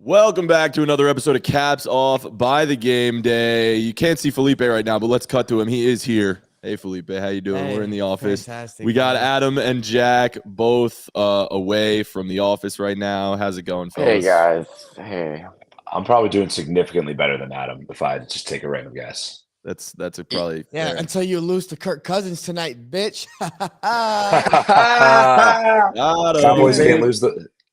Welcome back to another episode of Caps Off by the Game Day. You can't see Felipe right now, but let's cut to him. He is here. Hey, Felipe, how you doing? We're in the office. Fantastic. We got Adam and Jack both away from the office right now. How's it going, fellas? Hey, guys. Hey. I'm probably doing significantly better than Adam if I just take a random guess. That's a probably Yeah, fair. until you lose to Kirk Cousins tonight, bitch.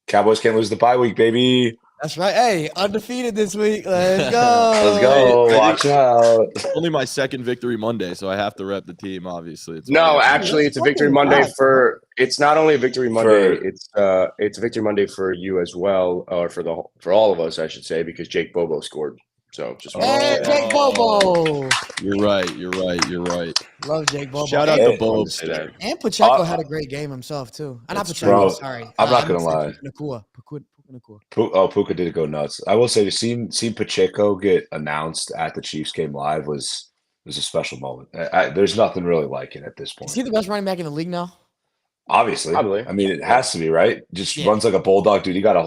Cowboys can't lose the bye week, baby. That's right. Hey, undefeated this week. Let's go. Let's go. Hey, Watch out. It's only my second victory Monday, so I have to rep the team. Obviously, it's Actually, it's a victory Monday for. It's not only a victory Monday. It's a victory Monday for you as well, or for all of us, I should say, because Jake Bobo scored. So just Hey, Jake Bobo. You're right. Love Jake Bobo. Shout out to Bobo. And Pacheco had a great game himself too. Not Pacheco, bro, sorry. I'm not gonna lie. Nakua. Puka did go nuts. I will say, seeing Pacheco get announced at the Chiefs game live was a special moment. There's nothing really like it at this point. Is he the best running back in the league now? Obviously. Probably. I mean, it has to be, right? Just runs like a bulldog, dude. He got I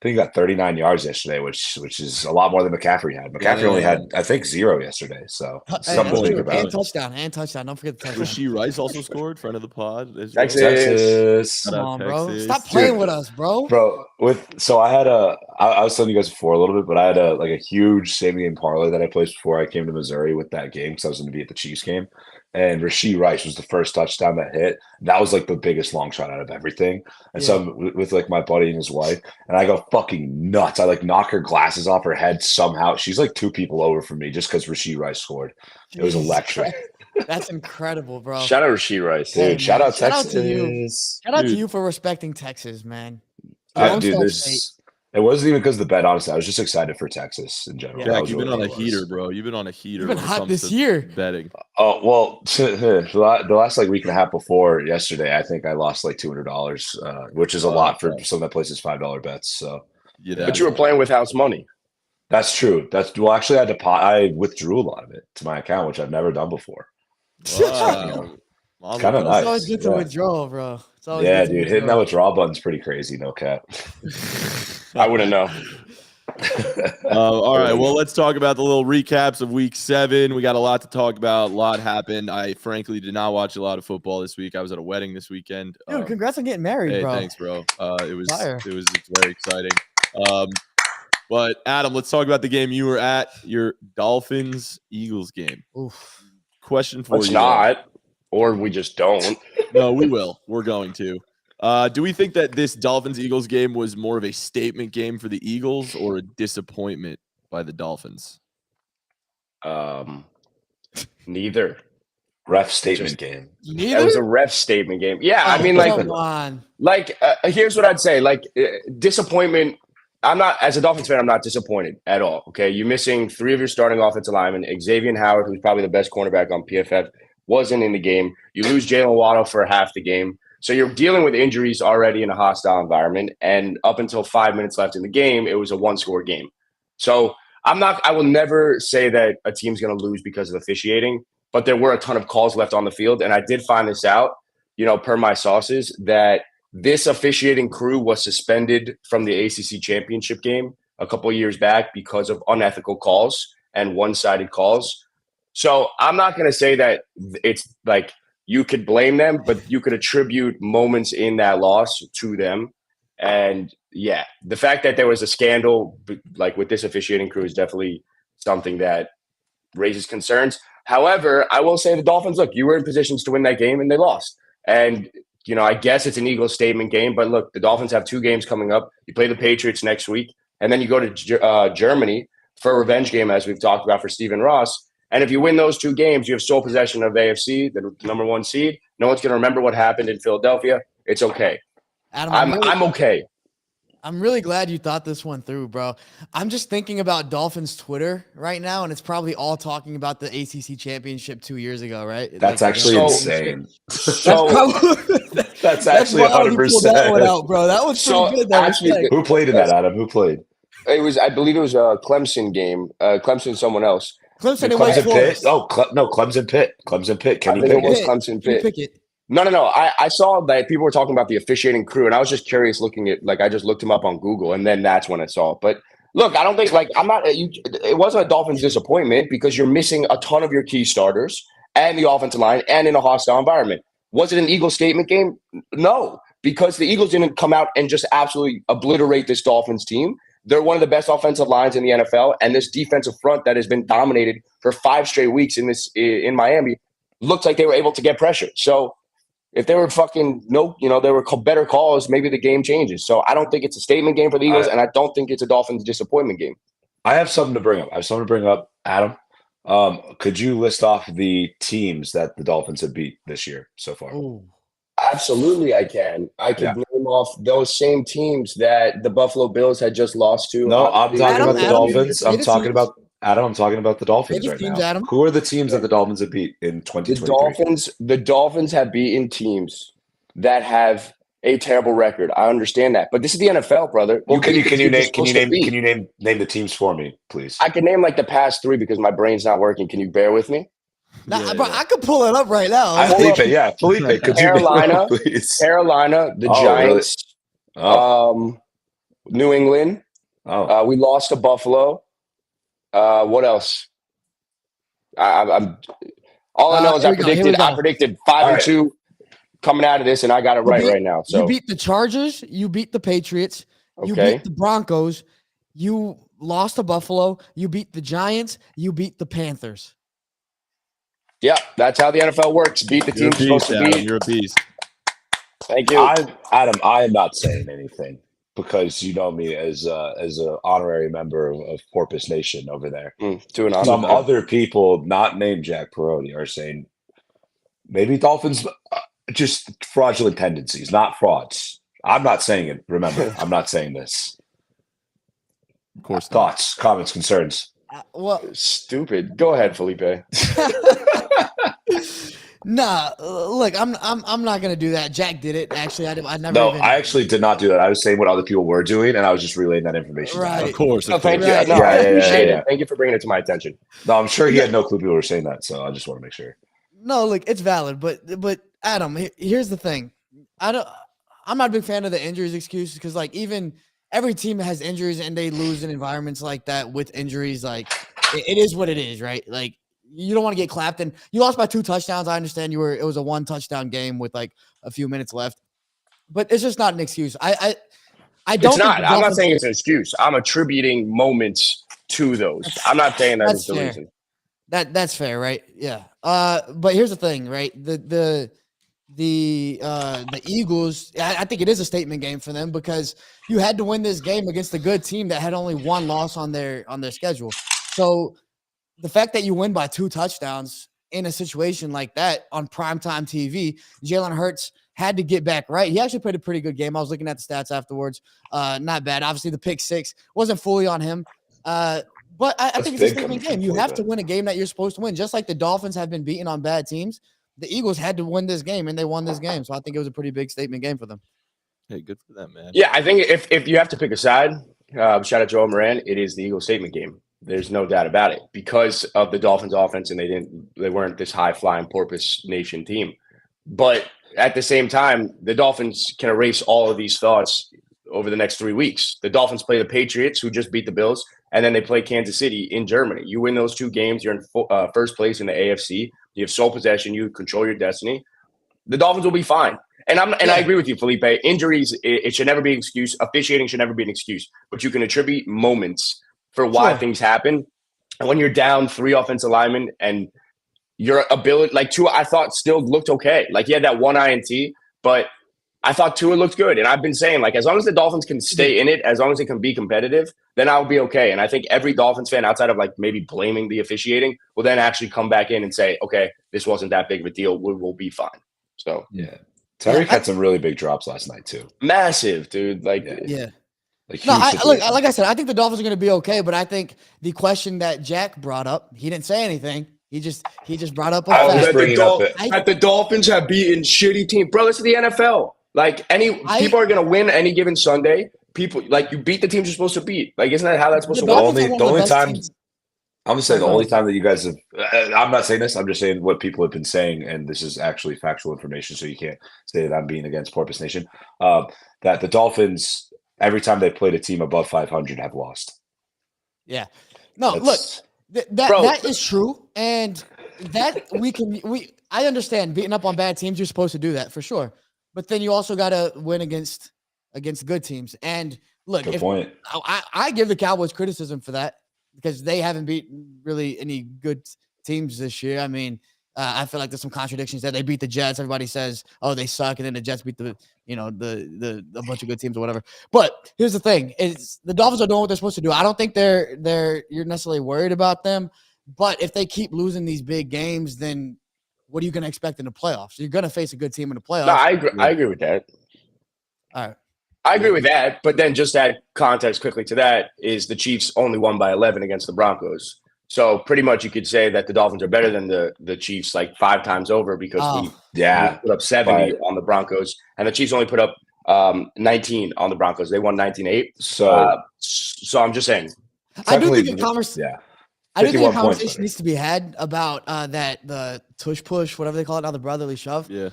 think he got 39 yards yesterday, which is a lot more than McCaffrey had. McCaffrey only had, I think, 0 yesterday. So something to think about. And touchdown. Don't forget the touchdown. Rasheed Rice also scored, friend of the pod. Texas. Come on, bro. Stop playing with us, bro. Bro, I was telling you guys before a little bit, but I had a huge same game parlay that I placed before I came to Missouri with that game because I was going to be at the Chiefs game. And Rasheed Rice was the first touchdown that hit. That was like the biggest long shot out of everything. And so I'm with like my buddy and his wife, and I go fucking nuts. I like knock her glasses off her head somehow. She's like 2 people over from me just because Rasheed Rice scored. It was electric. That's incredible, bro. Shout out Rasheed Rice, dude. Shout out Texas. Shout out to you for respecting Texas, man. It wasn't even because of the bet, honestly. I was just excited for Texas in general. Jack, you've been on a heater, bro. You've been on a heater. You've been hot this year. Betting. Oh, well, the last like week and a half before yesterday, I think I lost like $200, which is a lot for some of that places $5 bets. So, but you were playing with house money. That's true. Actually, I withdrew a lot of it to my account, which I've never done before. Wow. It's kind of nice. It's always good to withdraw, bro. Dude, hitting that withdrawal button's pretty crazy. No cap. I wouldn't know. All right. Well, let's talk about the little recaps of week 7. We got a lot to talk about. A lot happened. I frankly did not watch a lot of football this week. I was at a wedding this weekend. Dude, congrats on getting married, bro. Thanks, bro. It's very exciting. But Adam, let's talk about the game you were at, your Dolphins-Eagles game. Oof. Question for Let's you. not, or we just don't. No, we will. We're going to. Do we think that this Dolphins-Eagles game was more of a statement game for the Eagles or a disappointment by the Dolphins? Neither. Ref statement game. Neither? It was a ref statement game. Yeah, I mean, come on. Here's what I'd say. Disappointment. I'm not, as a Dolphins fan, I'm not disappointed at all. Okay, you're missing 3 of your starting offensive linemen. Xavier Howard, who's probably the best cornerback on PFF, wasn't in the game. You lose Jalen Waddle for half the game. So you're dealing with injuries already in a hostile environment. And up until 5 minutes left in the game, it was a 1-score game. So I will never say that a team's going to lose because of officiating, but there were a ton of calls left on the field. And I did find this out, per my sources, that this officiating crew was suspended from the ACC championship game a couple of years back because of unethical calls and one-sided calls. So I'm not going to say that it's like you could blame them, but you could attribute moments in that loss to them. And yeah, the fact that there was a scandal like with this officiating crew is definitely something that raises concerns. However, I will say the Dolphins, look, you were in positions to win that game and they lost. And I guess it's an Eagles statement game, but look, the Dolphins have 2 games coming up. You play the Patriots next week, and then you go to Germany for a revenge game, as we've talked about for Stephen Ross. And if you win those 2 games, you have sole possession of AFC, the number 1 seed. No one's going to remember what happened in Philadelphia. It's okay. Adam, I'm okay. I'm really glad you thought this one through, bro. I'm just thinking about Dolphins Twitter right now, and it's probably all talking about the ACC championship 2 years ago, right? That's actually insane. That's actually 100%. That one out, bro. That was pretty good. Though. Who played in that, Adam? Who played? I believe it was a Clemson game. Clemson and someone else. Clemson Pitt? No, Clemson Pitt. Kenny Pickett. It was Clemson Pitt. No. I saw that people were talking about the officiating crew, and I was just curious looking at, like, I just looked him up on Google, and then that's when I saw it. But look, I don't think, like, it wasn't a Dolphins disappointment because you're missing a ton of your key starters and the offensive line and in a hostile environment. Was it an Eagles statement game? No, because the Eagles didn't come out and just absolutely obliterate this Dolphins team. They're one of the best offensive lines in the NFL, and this defensive front that has been dominated for 5 straight weeks in Miami looked like they were able to get pressure. So if they were there were better calls, maybe the game changes. So I don't think it's a statement game for the Eagles, and I don't think it's a Dolphins disappointment game. I have something to bring up. Adam. Could you list off the teams that the Dolphins have beat this year so far? Ooh. Absolutely, I can. I can name off those same teams that the Buffalo Bills had just lost to. No, I'm talking about the Dolphins. I'm talking about the Dolphins right teams, now. Adam. Who are the teams that the Dolphins have beat in 2023? The Dolphins have beaten teams that have a terrible record. I understand that, but this is the NFL, brother. Well, can you name the teams for me, please? I can name like the past 3 because my brain's not working. Can you bear with me? Bro, I could pull it up right now. Felipe, could Carolina, you please? Carolina, the Giants, really? New England. We lost to Buffalo. What else? I'm all I know is I predicted 5-2 coming out of this, and I got it right now. So you beat the Chargers, you beat the Patriots, you beat the Broncos, you lost to Buffalo, you beat the Giants, you beat the Panthers. Yeah, that's how the NFL works. Beat the team you're supposed to beat. You're a beast. Thank you. Adam, I am not saying anything because you know me as an honorary member of Porpoise Nation over there. Some other people, not named Jack Perotti, are saying maybe Dolphins just fraudulent tendencies, not frauds. I'm not saying it. Remember, I'm not saying this. Of course. Thoughts, comments, concerns. Stupid. Go ahead, Felipe. Nah, look, I'm not gonna do that. Jack did it. Actually, I never. No, I actually did not do that. I was saying what other people were doing, and I was just relaying that information. Right. Of course. Thank you. No, I appreciate it. Thank you for bringing it to my attention. No, I'm sure he had no clue people were saying that, so I just want to make sure. No, look, it's valid, but Adam, here's the thing. I'm not a big fan of the injuries excuse because like even every team has injuries and they lose in environments like that with injuries. Like it is what it is, right? Like you don't want to get clapped, and you lost by 2 touchdowns. I understand it was a 1 touchdown game with like a few minutes left, but it's just not an excuse. I don't. It's not. I'm not saying it's an excuse. I'm attributing moments to those. I'm not saying that's the reason. That's fair, right? Yeah. But here's the thing, right? The Eagles, I think it is a statement game for them because you had to win this game against a good team that had only 1 loss on their schedule. So the fact that you win by 2 touchdowns in a situation like that on primetime TV, Jalen Hurts had to get back right. He actually played a pretty good game. I was looking at the stats afterwards. Not bad. Obviously, the pick 6 wasn't fully on him. But I think it's a statement game. You have to win a game that you're supposed to win. Just like the Dolphins have been beaten on bad teams, the Eagles had to win this game, and they won this game. So I think it was a pretty big statement game for them. Hey, good for them, man. Yeah, I think if you have to pick a side, shout out Joe Moran, it is the Eagles statement game. There's no doubt about it because of the Dolphins offense, and they weren't this high flying Porpoise Nation team. But at the same time, the Dolphins can erase all of these thoughts over the next 3 weeks. The Dolphins play the Patriots, who just beat the Bills, and then they play Kansas City in Germany. You win those 2 games, you're in first place in the AFC. You have sole possession. You control your destiny. The Dolphins will be fine. And I agree with you, Felipe. Injuries, it should never be an excuse. Officiating should never be an excuse. But you can attribute moments for why things happen. And when you're down 3 offensive linemen and your ability, like Tua, I thought still looked okay. Like he had that 1 INT, but I thought Tua looked good. And I've been saying, like, as long as the Dolphins can stay in it, as long as they can be competitive, then I'll be okay. And I think every Dolphins fan, outside of like maybe blaming the officiating, will then actually come back in and say, okay, this wasn't that big of a deal. We'll be fine. So yeah. Tyreek had some really big drops last night too. Massive, dude. Like yeah. Like, no, like I said, I think the Dolphins are going to be okay. But I think the question that Jack brought up, he didn't say anything. He just brought up a fact. That the Dolphins have beaten shitty teams. Bro, this is the NFL. Like people are going to win any given Sunday. People like you beat the teams you're supposed to beat. Like, isn't that how that's supposed to work? The only time I'm gonna say the only time that you guys have. I'm not saying this. I'm just saying what people have been saying, and this is actually factual information. So you can't say that I'm being against Porpoise Nation. That the Dolphins, every time they played a team above 500, have lost. Yeah. No, That's- look, Bro. that is true, and that I understand beating up on bad teams. You're supposed to do that for sure, but then you also got to win against good teams. And look, Good point. I give the Cowboys criticism for that because they haven't beaten really any good teams this year. I mean, I feel like there's some contradictions there. They beat the Jets. Everybody says, "Oh, they suck," and then the Jets beat the a bunch of good teams or whatever. But here's the thing: is the Dolphins are doing what they're supposed to do. I don't think you're necessarily worried about them. But if they keep losing these big games, then what are you going to expect in the playoffs? You're going to face a good team in the playoffs. No, I agree. I agree with that. All right. I agree with that. But then just add context quickly to that is the Chiefs only won by 11 against the Broncos. So pretty much you could say that the Dolphins are better than the Chiefs like 5 times over because we put up 70 on the Broncos, and the Chiefs only put up 19 on the Broncos. They won 19-8. So I'm just saying. I do think I do think a conversation better. needs to be had about the tush push, whatever they call it now, the brotherly shove. Yeah.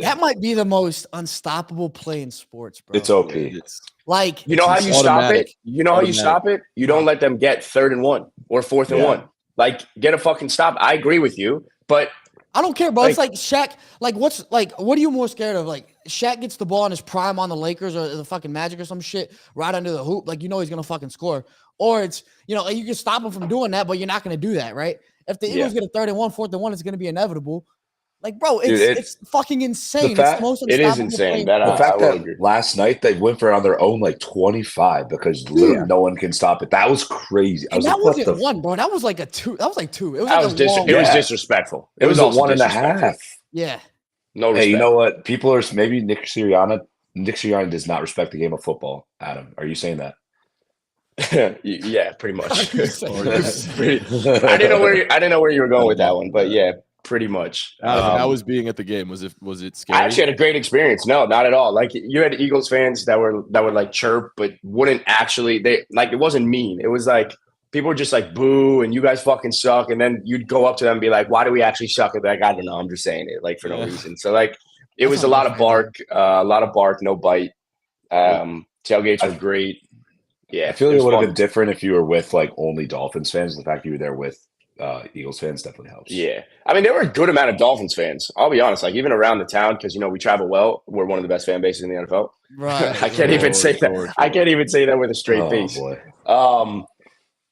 That might be the most unstoppable play in sports, bro. It's OP. Like, you know how you stop it? You know how you stop it? You don't let them get 3rd and 1 or 4th and 1. Like, get a fucking stop. I agree with you, but I don't care, bro. It's like Shaq. Like, what are you more scared of? Like, Shaq gets the ball in his prime on the Lakers or the fucking Magic or some shit right under the hoop. Like, he's gonna fucking score. Or it's, you can stop him from doing that, but you're not gonna do that, right? If the Eagles get a 3rd and 1, 4th and 1, it's gonna be inevitable. Like, bro, it's fucking insane. It's the most it is insane. The fact that last night they went for on their own like 25 because literally no one can stop it. That was crazy. And that wasn't one, bro. That was like a 2. That was like 2. It was disrespectful. It was a 1.5. Yeah. No respect. Hey, you know what? People are maybe Nick Sirianni does not respect the game of football. Adam, are you saying that? Yeah, pretty much. I didn't know where you were going with that one, but yeah, pretty much. How was being at the game? Was it scary? I actually had a great experience. No, not at all. Like, you had Eagles fans that were like chirp, but wouldn't actually. It wasn't mean. It was like people were just like boo and you guys fucking suck, and then you'd go up to them and be like, why do we actually suck? And like, I don't know. I'm just saying it for no reason. So like, it was a lot of bark, no bite. Tailgates were great. Yeah, I feel like it would have been different if you were with like only Dolphins fans. The fact you were there with Eagles fans definitely helps. Yeah, I mean, there were a good amount of Dolphins fans. I'll be honest, like even around the town, because we travel well. We're one of the best fan bases in the NFL. Right. I can't even say that. I can't even say that with a straight face. Boy.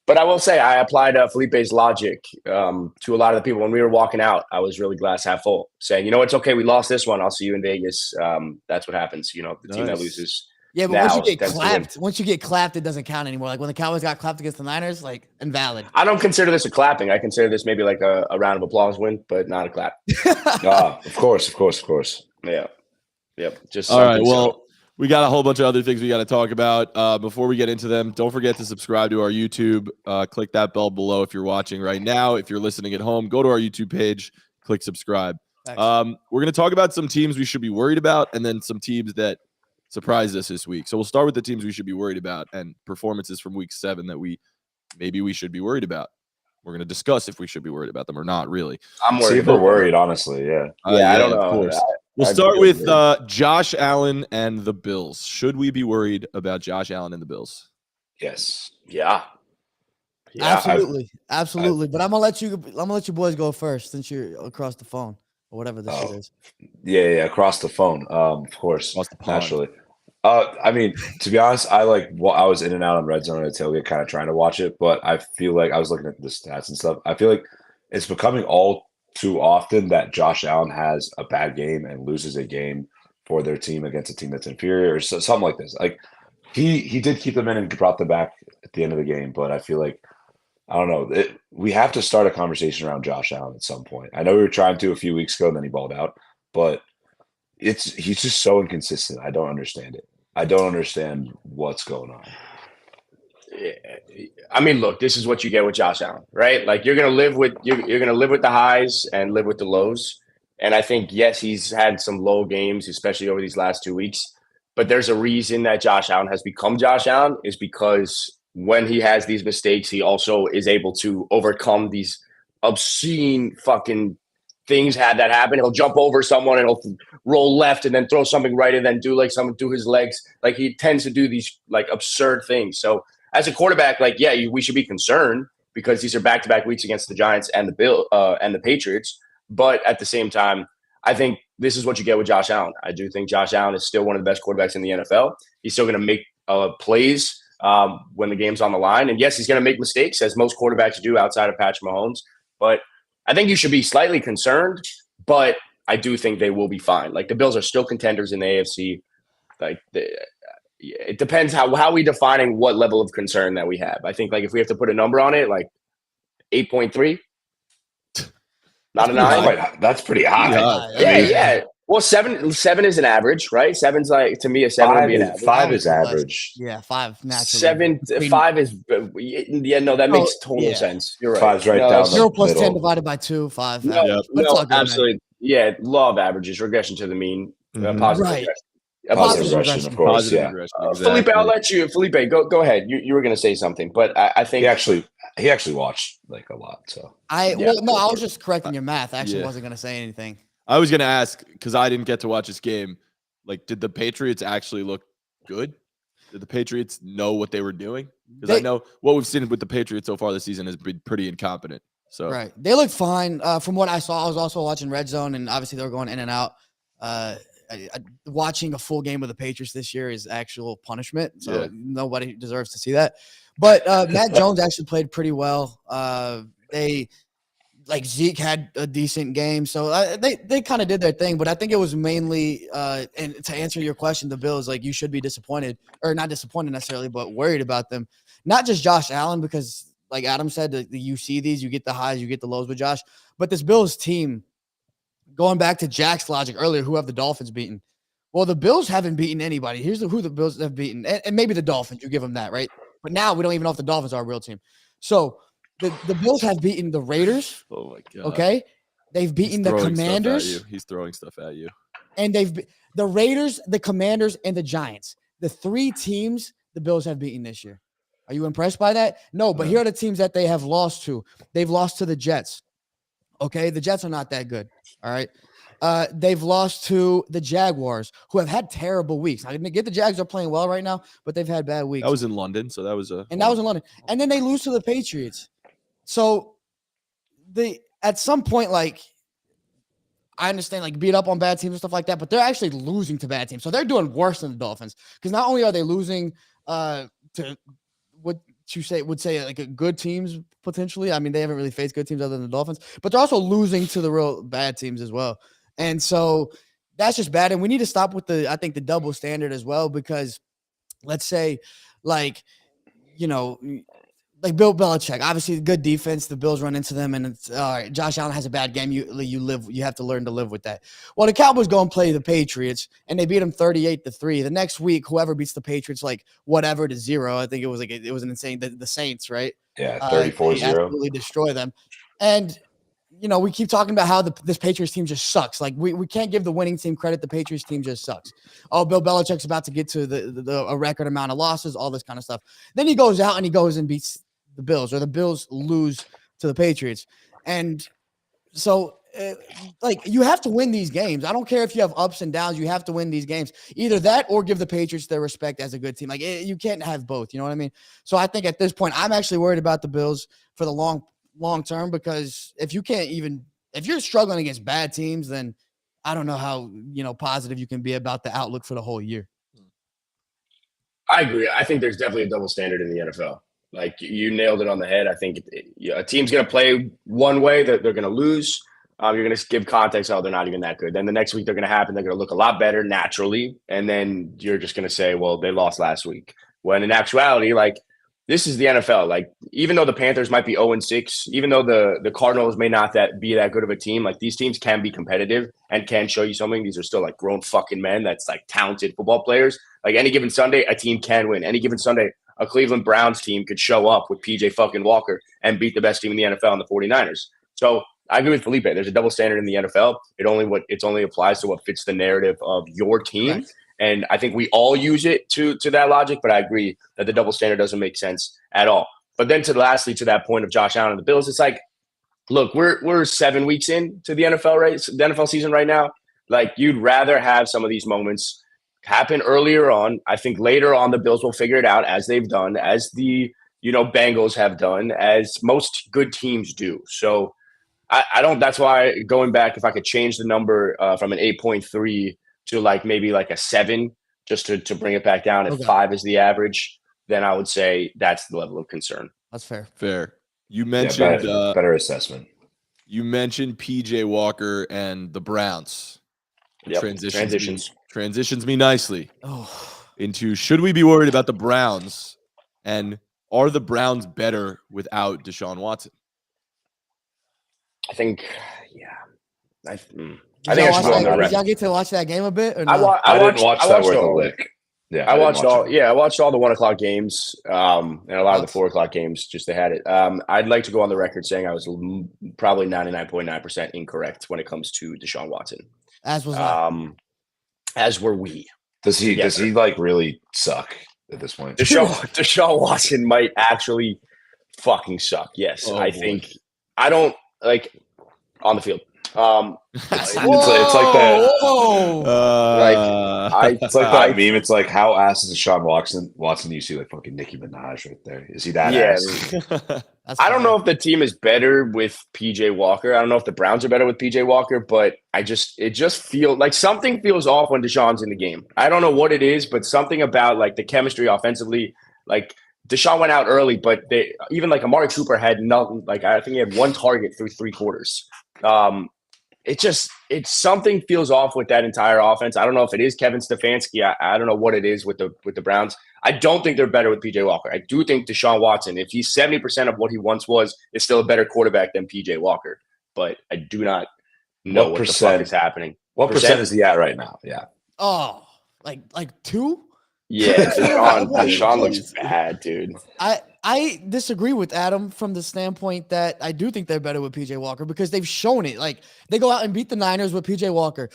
But I will say I applied Felipe's logic to a lot of the people when we were walking out. I was really glass half full, saying, it's okay. We lost this one. I'll see you in Vegas. That's what happens. The team that loses. Yeah, but once you get clapped, it doesn't count anymore. Like when the Cowboys got clapped against the Niners, like invalid. I don't consider this a clapping. I consider this maybe like a round of applause win, but not a clap. Of course. Yeah. Yep. Just all right. Well, we got a whole bunch of other things we got to talk about. Before we get into them, don't forget to subscribe to our YouTube. Click that bell below if you're watching right now. If you're listening at home, go to our YouTube page, click subscribe. We're going to talk about some teams we should be worried about, and then some teams that surprised us this week. So we'll start with the teams we should be worried about and performances from week 7 that we should be worried about. We're going to discuss if we should be worried about them or not, really. I'm worried. Super worried, honestly. Yeah. I don't know. Of course. We'll start with Josh Allen and the Bills. Should we be worried about Josh Allen and the Bills? Yes. Yeah. Absolutely. But I'm gonna let you boys go first since you're across the phone or whatever this shit is. Yeah, across the phone. Of course, naturally. I mean, to be honest, I was in and out on Red Zone at tailgate, kind of trying to watch it, but I feel like I was looking at the stats and stuff. I feel like it's becoming all too often that Josh Allen has a bad game and loses a game for their team against a team that's inferior or something like this. Like he did keep them in and brought them back at the end of the game, but I feel like I don't know. We have to start a conversation around Josh Allen at some point. I know we were trying to a few weeks ago and then he balled out, but he's just so inconsistent. I don't understand it. I don't understand what's going on. I mean, look, this is what you get with Josh Allen, right? Like you're gonna live with the highs and live with the lows. And I think yes, he's had some low games, especially over these last 2 weeks. But there's a reason that Josh Allen has become Josh Allen is because when he has these mistakes, he also is able to overcome these obscene fucking things that happen. He'll jump over someone and he'll roll left and then throw something right and then do his legs. Like he tends to do these like absurd things. So as a quarterback, like, yeah, we should be concerned because these are back-to-back weeks against the Giants and the Patriots. But at the same time, I think this is what you get with Josh Allen. I do think Josh Allen is still one of the best quarterbacks in the NFL. He's still going to make plays when the game's on the line. And yes, he's going to make mistakes, as most quarterbacks do outside of Patrick Mahomes. But I think you should be slightly concerned, but I do think they will be fine. Like the Bills are still contenders in the AFC. Like it depends how we defining what level of concern that we have. I think like if we have to put a number on it, like 8.3, not a 9. That's pretty high. Yeah. Well, seven is an average, right? Seven's like, to me, a 7 would be an average. 5 is average. Yeah, 5 naturally. 5 is that makes total sense. You're right. 5's right down 0 plus middle. 10 divided by 2, 5. No, absolutely. Yeah, law of averages, regression to the mean, positive Right. regression. Positive regression, of course. Positive Yeah. regression, exactly. Felipe, I'll let you. Felipe, go ahead. You were going to say something, but I think He actually watched like a lot. So I was just correcting your math. I actually Yeah. wasn't going to say anything. I was gonna ask because I didn't get to watch this game. Like, did the Patriots actually look good? Did the Patriots know what they were doing? Because I know what we've seen with the Patriots so far this season has been pretty incompetent. So Right, they looked fine. From what I saw, I was also watching Red Zone, and obviously they were going in and out. Watching a full game of the Patriots this year is actual punishment, so nobody deserves to see that. But Matt Jones actually played pretty well. Zeke had a decent game, so they kind of did their thing. But I think it was mainly, and to answer your question, the Bills, like, you should be disappointed, or not disappointed necessarily, but worried about them. Not just Josh Allen, because like Adam said, you see these, you get the highs, you get the lows with Josh. But this Bills team, going back to Jack's logic earlier, who have the Dolphins beaten? Well, the Bills haven't beaten anybody. Here's who the Bills have beaten, and maybe the Dolphins. You give them that, right? But now we don't even know if the Dolphins are a real team. So the Bills have beaten the Raiders. Oh my god. Okay, they've beaten the Commanders. He's throwing stuff at you. And the Raiders, the Commanders, and the Giants. The 3 teams the Bills have beaten this year. Are you impressed by that? No, but here are the teams that they have lost to. They've lost to the Jets. Okay, the Jets are not that good. All right. They've lost to the Jaguars, who have had terrible weeks. I get the Jags are playing well right now, but they've had bad weeks. That was in London, so that was that was in London. And then they lose to the Patriots. So at some point, like, I understand, like, beat up on bad teams and stuff like that, but they're actually losing to bad teams. So they're doing worse than the Dolphins, because not only are they losing to what you would say like a good teams potentially. I mean, they haven't really faced good teams other than the Dolphins, but they're also losing to the real bad teams as well. And so that's just bad. And we need to stop with the double standard as well, because let's say, like, like Bill Belichick, obviously good defense. The Bills run into them, and it's all right. Josh Allen has a bad game. You have to learn to live with that. Well, the Cowboys go and play the Patriots, and they beat them 38-3. The next week, whoever beats the Patriots, like whatever to 0. I think it was an insane. The Saints, right? Yeah, 34-0. Absolutely destroy them. And we keep talking about how this Patriots team just sucks. Like we can't give the winning team credit. The Patriots team just sucks. Oh, Bill Belichick's about to get to a record amount of losses, all this kind of stuff. Then he goes out and he goes and beats the Bills, or the Bills lose to the Patriots. And so you have to win these games. I don't care if you have ups and downs. You have to win these games. Either that or give the Patriots their respect as a good team. Like you can't have both. You know what I mean? So I think at this point, I'm actually worried about the Bills for the long term, because if you're struggling against bad teams, then I don't know how, positive you can be about the outlook for the whole year. I agree. I think there's definitely a double standard in the NFL. Like you nailed it on the head. I think a team's going to play one way, that they're going to lose. You're going to give context, oh, they're not even that good. Then the next week they're going to look a lot better naturally. And then you're just going to say, well, they lost last week. When in actuality, like, this is the NFL. Like, even though the Panthers might be 0-6, even though the Cardinals may not be that good of a team, like, these teams can be competitive and can show you something. These are still like grown fucking men that's like talented football players. Like any given Sunday, a team can win. Any given Sunday, a Cleveland Browns team could show up with PJ fucking Walker and beat the best team in the NFL in the 49ers. So I agree with Felipe. There's a double standard in the NFL. It only applies to what fits the narrative of your team. Right. And I think we all use it to that logic, but I agree that the double standard doesn't make sense at all. But then lastly, to that point of Josh Allen and the Bills, it's like, look, we're 7 weeks into the NFL season right now. Like, you'd rather have some of these moments happen earlier on. I think later on the Bills will figure it out, as they've done, as the Bengals have done, as most good teams do. So I don't. That's why, going back, if I could change the number from an 8.3 to like maybe like a 7, just to bring it back down, if 5 is the average, then I would say that's the level of concern. That's fair. Fair. You mentioned better assessment. You mentioned PJ Walker and the Browns. Yep. Transitions me nicely into, should we be worried about the Browns, and are the Browns better without Deshaun Watson? I think, yeah. I think Did y'all get to watch that game a bit? Or no? I didn't watch that worth a lick. Yeah, I watched all the 1 o'clock games, and a lot of the 4 o'clock games. Just they had it. I'd like to go on the record saying I was probably 99.9% incorrect when it comes to Deshaun Watson. As was I. As were we. Does he like really suck at this point? Deshaun Watson might actually fucking suck. Yes, I think. I don't like on the field. It's like that. It's like that meme. It's like, how ass is Deshaun Watson? You see like fucking Nicki Minaj right there. Is he that ass? I don't know if the team is better with PJ Walker. I don't know if the Browns are better with PJ Walker, but it just feels like something feels off when Deshaun's in the game. I don't know what it is, but something about like the chemistry offensively, like Deshaun went out early, but even like Amari Cooper had nothing. Like, I think he had 1 target through 3 quarters. It's something feels off with that entire offense. I don't know if it is Kevin Stefanski. I don't know what it is with the Browns. I don't think they're better with PJ Walker. I do think Deshaun Watson, if he's 70% of what he once was, is still a better quarterback than PJ Walker. But I do not know what the fuck is happening. What percent is he at right now? Yeah. Oh, like 2? Yeah, Deshaun looks bad, dude. I disagree with Adam from the standpoint that I do think they're better with PJ Walker, because they've shown it. Like, they go out and beat the Niners with PJ Walker.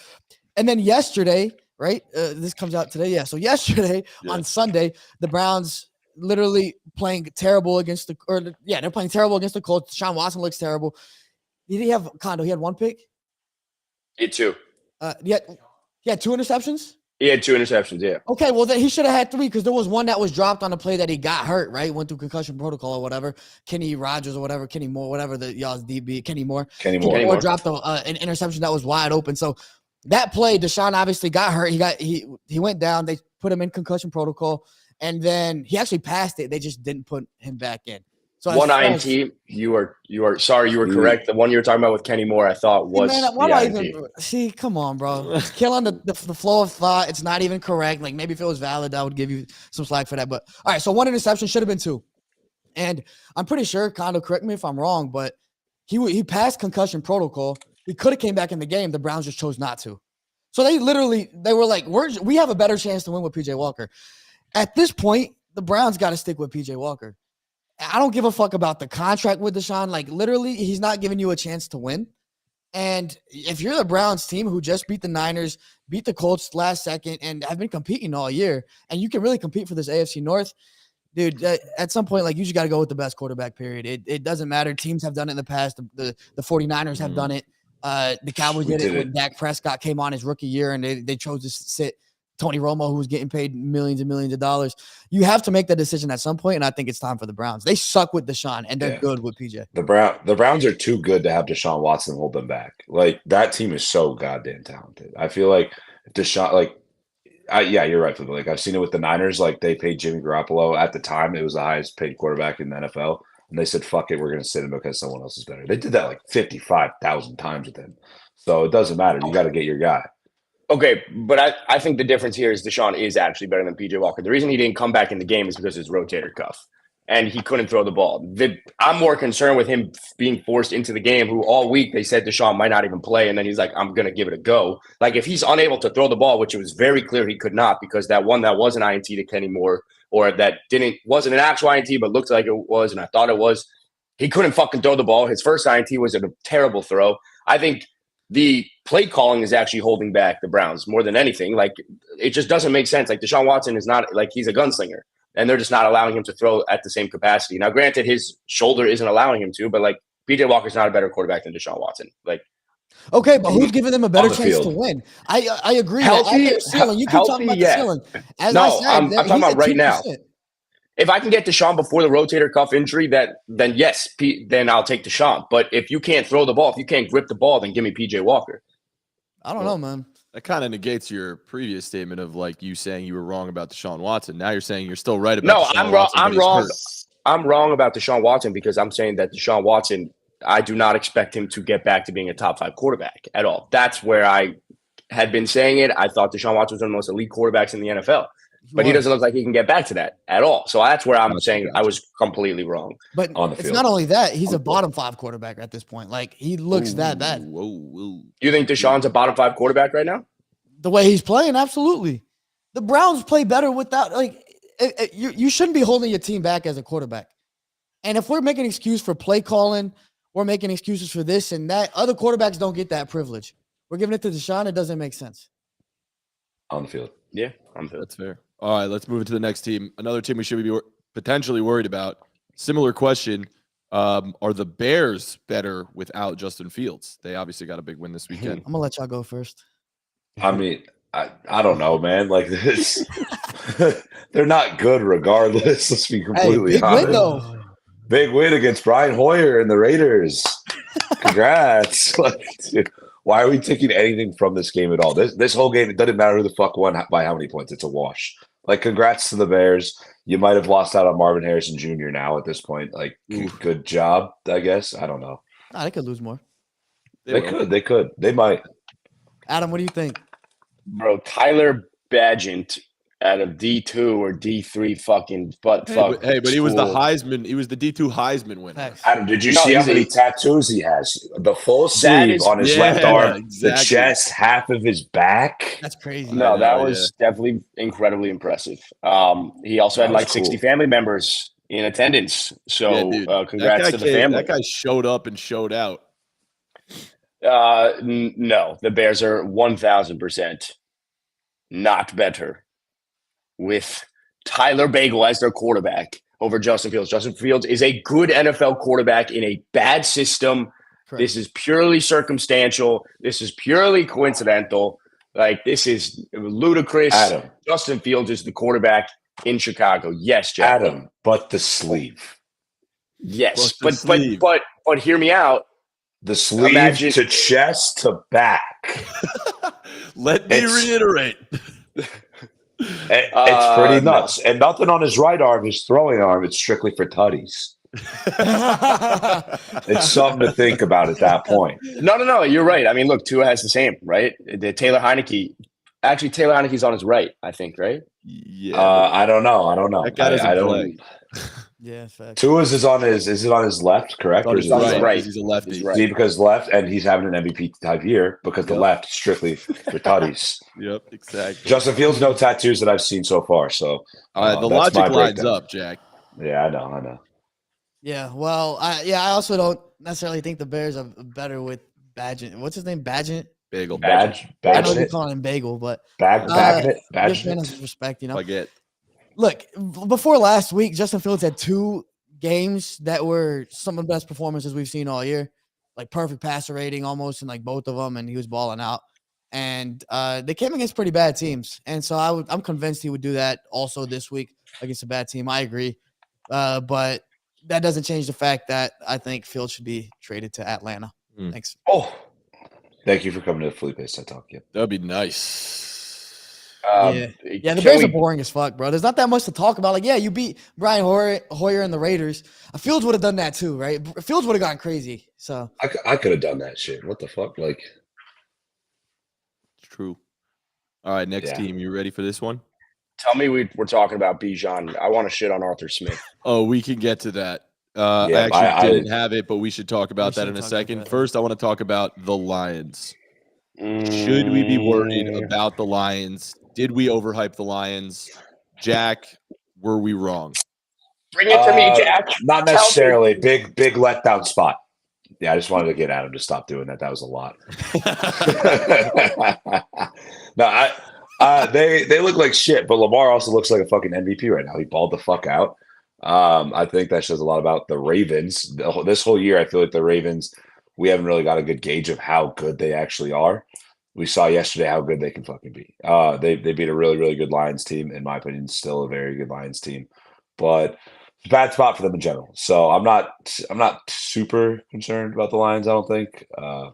And then yesterday, right? This comes out today. Yeah. So yesterday on Sunday, the Browns literally playing terrible against they're playing terrible against the Colts. Deshaun Watson looks terrible. Did he have Kondo? He had 1 pick? He had 2. He had 2 interceptions? He had 2 interceptions, yeah. Okay, well, then he should have had 3, because there was one that was dropped on a play that he got hurt, right? Went through concussion protocol or whatever. Kenny Rogers or whatever, Kenny Moore, whatever the y'all's DB, Kenny Moore dropped an interception that was wide open. So that play, Deshaun obviously got hurt. He went down. They put him in concussion protocol, and then he actually passed it. They just didn't put him back in. So one INT, you were correct. The one you were talking about with Kenny Moore, I thought was see, come on, bro. It's killing the flow of thought. It's not even correct. Like, maybe if it was valid, I would give you some slack for that. But all right, so 1 interception, should have been 2. And I'm pretty sure, Kondo, correct me if I'm wrong, but he passed concussion protocol. He could have came back in the game. The Browns just chose not to. So they were like, we have a better chance to win with PJ Walker. At this point, the Browns got to stick with PJ Walker. I don't give a fuck about the contract with Deshaun. Like, literally, he's not giving you a chance to win. And if you're the Browns team who just beat the Niners, beat the Colts last second, and have been competing all year, and you can really compete for this AFC North, dude, at some point, like, you just got to go with the best quarterback, period. It doesn't matter. Teams have done it in the past. The 49ers have done it. The Cowboys did it when Dak Prescott came on his rookie year, and they chose to sit Tony Romo, who was getting paid millions and millions of dollars. You have to make that decision at some point, and I think it's time for the Browns. They suck with Deshaun, and they're good with PJ. The Browns are too good to have Deshaun Watson hold them back. Like, that team is so goddamn talented. I feel like Deshaun, you're right. Like, I've seen it with the Niners. Like, they paid Jimmy Garoppolo at the time. It was the highest paid quarterback in the NFL, and they said, "Fuck it, we're going to sit him because someone else is better." They did that like 55,000 times with him. So it doesn't matter. You got to get your guy. Okay, but I think the difference here is Deshaun is actually better than PJ Walker. The reason he didn't come back in the game is because of his rotator cuff, and he couldn't throw the ball. I'm more concerned with him being forced into the game, who all week they said Deshaun might not even play, and then he's like, I'm going to give it a go. Like, if he's unable to throw the ball, which it was very clear he could not, because that one that was an INT to Kenny Moore, or that wasn't an actual INT but looked like it was, and I thought it was, he couldn't fucking throw the ball. His first INT was a terrible throw. I think The play calling is actually holding back the Browns more than anything. Like, it just doesn't make sense. Like, Deshaun Watson is not like he's a gunslinger, and they're just not allowing him to throw at the same capacity. Now, granted, his shoulder isn't allowing him to, but like PJ Walker's not a better quarterback than Deshaun Watson. Like, okay, but who's giving them a better the chance to field. win? I agree. Healthy- that at their ceiling, you keep healthy, talking about yeah. the ceiling. As No, I said, I'm talking he's about at right now. 2%. if I can get Deshaun before the rotator cuff injury, then yes, then I'll take Deshaun. But if you can't throw the ball, if you can't grip the ball, then give me PJ Walker. I don't know, man. That kind of negates your previous statement of like you saying you were wrong about Deshaun Watson. Now you're saying you're still right about No, Deshaun I'm wrong. Watson, but I'm he's wrong. hurt. I'm wrong about Deshaun Watson because I'm saying that Deshaun Watson, I do not expect him to get back to being a top 5 quarterback at all. That's where I had been saying it. I thought Deshaun Watson was one of the most elite quarterbacks in the NFL. But he doesn't look like he can get back to that at all. So that's where I'm saying I was completely wrong. But on the it's field. not only that, he's a bottom 5 quarterback at this point. Like, he looks that bad. Whoa. You think Deshaun's a bottom 5 quarterback right now? The way he's playing, absolutely. The Browns play better without, like, you shouldn't be holding your team back as a quarterback. And if we're making an excuse for play calling, we're making excuses for this and that, other quarterbacks don't get that privilege. We're giving it to Deshaun. It doesn't make sense. On the field. Yeah, I'm good. That's fair. All right, let's move into the next team. Another team we should be potentially worried about. Similar question. Are the Bears better without Justin Fields? They obviously got a big win this weekend. I'm going to let y'all go first. I mean, I don't know, man. Like this, they're not good regardless. Let's be completely big honest. win, though. Big win against Brian Hoyer and the Raiders. Congrats. Like, dude, why are we taking anything from this game at all? This whole game, it doesn't matter who the fuck won by how many points. It's a wash. Like, congrats to the Bears. You might have lost out on Marvin Harrison Jr. now at this point. Like, good job, I guess. I don't know. Nah, they could lose more. They could. They might. Adam, what do you think? Bro, Tyler Badgett out of D2 or D3 fucking butt fuck. Hey, but he was the school. Heisman. He was the D2 Heisman winner. Facts. Adam, did you No, see how he's many a- tattoos he has? The full That sleeve is- on his yeah, left arm, exactly. the chest, half of his back. That's crazy. No, that know, was definitely incredibly impressive. He also That had was like 60 cool. family members in attendance. So dude. congrats to the family. That guy showed up and showed out. No, the Bears are 1,000% not better with Tyler Bagel as their quarterback over Justin Fields. Justin Fields is a good NFL quarterback in a bad system. Correct. This is purely circumstantial. This is purely coincidental. Like, this is ludicrous. Adam. Justin Fields is the quarterback in Chicago. Yes, Jack. Adam, but the sleeve. Yes, But the sleeve. but hear me out. The sleeve Imagine- to chest to back. Let me It's- reiterate. It's pretty No. nuts. And nothing on his right arm, his throwing arm, it's strictly for tutties. It's something to think about at that point. No. You're right. I mean, look, Tua has the same, right? The Taylor Heineke. Actually, Taylor Heineke's on his right, I think, right? Yeah. I don't know. that guy doesn't I don't. play. Yeah, facts. Tua's is it on his left, correct? On Or his is it on his right. right. He's a lefty. He's right. See, because left, and he's having an MVP type year because the Yep. left strictly for tutties. Yep, exactly. Justin Fields, no tattoos that I've seen so far. So All right, the that's my logic lines breakdown. up, Jack. Yeah, I know. Yeah, well, I also don't necessarily think the Bears are better with Badgett. What's his name? Badgett? Bagel. Badge I know you're it, calling him Bagel, but badge give it. man his respect, you know. Baguette. Look, before last week, Justin Fields had 2 games that were some of the best performances we've seen all year. Like, perfect passer rating almost in like both of them, and he was balling out. And they came against pretty bad teams. And so I'm convinced he would do that also this week against a bad team. I agree. But that doesn't change the fact that I think Fields should be traded to Atlanta. Mm. Thanks. Oh, thank you for coming to Felipe's TED Talk. Yep. That'd be nice. Yeah, the can Bears we- are boring as fuck, bro. There's not that much to talk about. Like, yeah, you beat Brian Hoyer and the Raiders. Fields would have done that too, right? Fields would have gone crazy. So I could have done that shit. What the fuck? Like, It's true. All right, next Yeah. team. You ready for this one? Tell me we're talking about Bijan. I want to shit on Arthur Smith. Oh, we can get to that. Yeah, I I- actually didn't have it, but we should talk about We that should in a talk about second. that. First, I want to talk about the Lions. Should we be worried about the Lions? Did we overhype the Lions? Jack, were we wrong? Bring it to me, Jack. Not Tell me. necessarily. Big letdown spot. Yeah, I just wanted to get Adam to stop doing that. That was a lot. No, they look like shit, but Lamar also looks like a fucking MVP right now. He balled the fuck out. I think that shows a lot about the Ravens. This whole year, I feel like the Ravens, we haven't really got a good gauge of how good they actually are. We saw yesterday how good they can fucking be. They beat a really, really good Lions team, in my opinion, still a very good Lions team. But it's a bad spot for them in general. So I'm not super concerned about the Lions, I don't think. I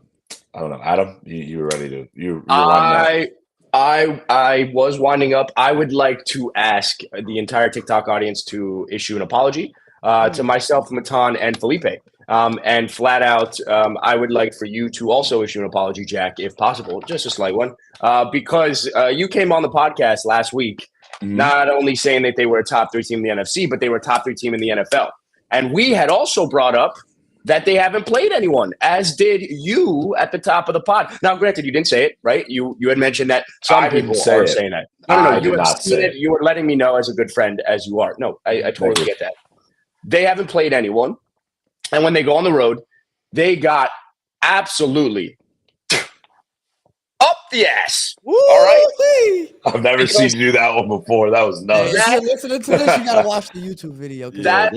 don't know. Adam, you were ready to you were winding up. I was winding up. I would like to ask the entire TikTok audience to issue an apology to myself, Matan, and Felipe. And flat out, I would like for you to also issue an apology, Jack, if possible, just a slight one, because you came on the podcast last week, not only saying that they were a top 3 team in the NFC, but they were a top 3 team in the NFL. And we had also brought up that they haven't played anyone, as did you at the top of the pod. Now, granted, you didn't say it, right? You had mentioned that some people are saying that. No, you had seen it. You were letting me know as a good friend as you are. No, I totally get that. They haven't played anyone. And when they go on the road, they got absolutely up the ass. Woo! All right? I've never seen you do that one before. That was nuts. If you're listening to this, you gotta watch the YouTube video. That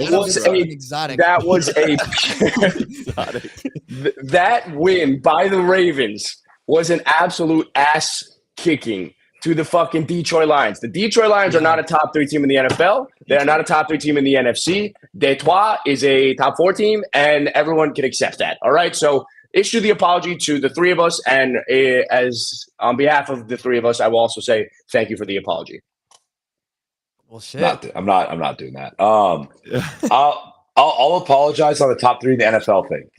win by the Ravens was an absolute ass kicking to the fucking Detroit Lions. The Detroit Lions are not a top 3 team in the NFL. They are not a top 3 team in the NFC. Detroit is a top 4 team, and everyone can accept that. All right, so issue the apology to the 3 of us, and as on behalf of the 3 of us, I will also say thank you for the apology. Well, shit. I'm not doing that. I'll apologize on the top 3 in the NFL thing.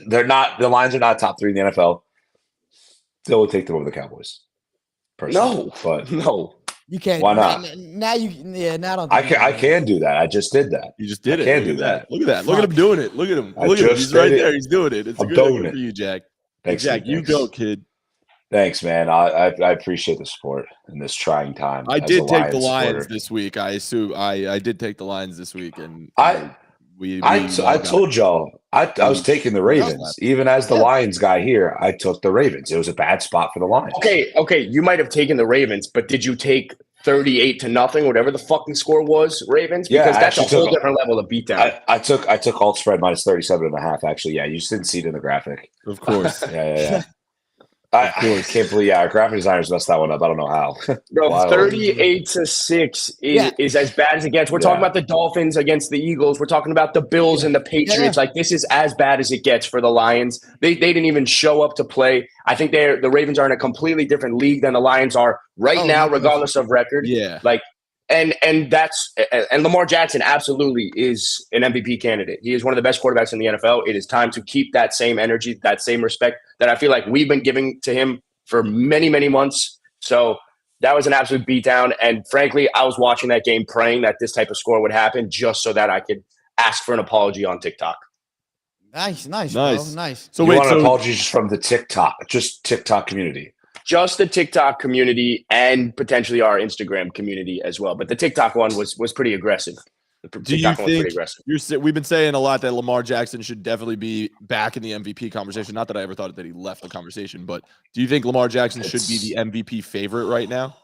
They're not. The Lions are not top 3 in the NFL. Still would take them over the Cowboys. No, but no, you can't. Why not? Now I don't. I can do that. I just did that. You just did it. Can't do that. Look at that. Look at him doing it. Look at him. Look at him. He's right there. He's doing it. It's a good thing for you, Jack. Thanks, Jack. You go, kid. Thanks, man. I appreciate the support in this trying time. I did take the Lions this week. I assume I did take the Lions this week, and I told y'all I was taking the Ravens. Even as the Lions guy here, I took the Ravens. It was a bad spot for the Lions. Okay. You might have taken the Ravens, but did you take 38-0, whatever the fucking score was, Ravens? Because that's a whole different level of beatdown. I took alt spread minus 37.5. Actually, yeah, you just didn't see it in the graphic. Of course. Yeah. I can't believe, our graphic designers messed that one up. I don't know how. Bro, 38-6 is as bad as it gets. We're talking about the Dolphins against the Eagles. We're talking about the Bills and the Patriots. Like, this is as bad as it gets for the Lions. They didn't even show up to play. I think the Ravens are in a completely different league than the Lions are right now, regardless of record. Yeah. Like, and Lamar Jackson absolutely is an MVP candidate. He is one of the best quarterbacks in the NFL. It is time to keep that same energy, that same respect that I feel like we've been giving to him for many, many months. So that was an absolute beatdown. And frankly, I was watching that game praying that this type of score would happen just so that I could ask for an apology on TikTok. Nice, bro. Nice. So you want an apology just from the TikTok community? Just the TikTok community and potentially our Instagram community as well. But the TikTok one was pretty aggressive. Do you think we've been saying a lot that Lamar Jackson should definitely be back in the MVP conversation? Not that I ever thought that he left the conversation, but do you think Lamar Jackson should be the MVP favorite right now?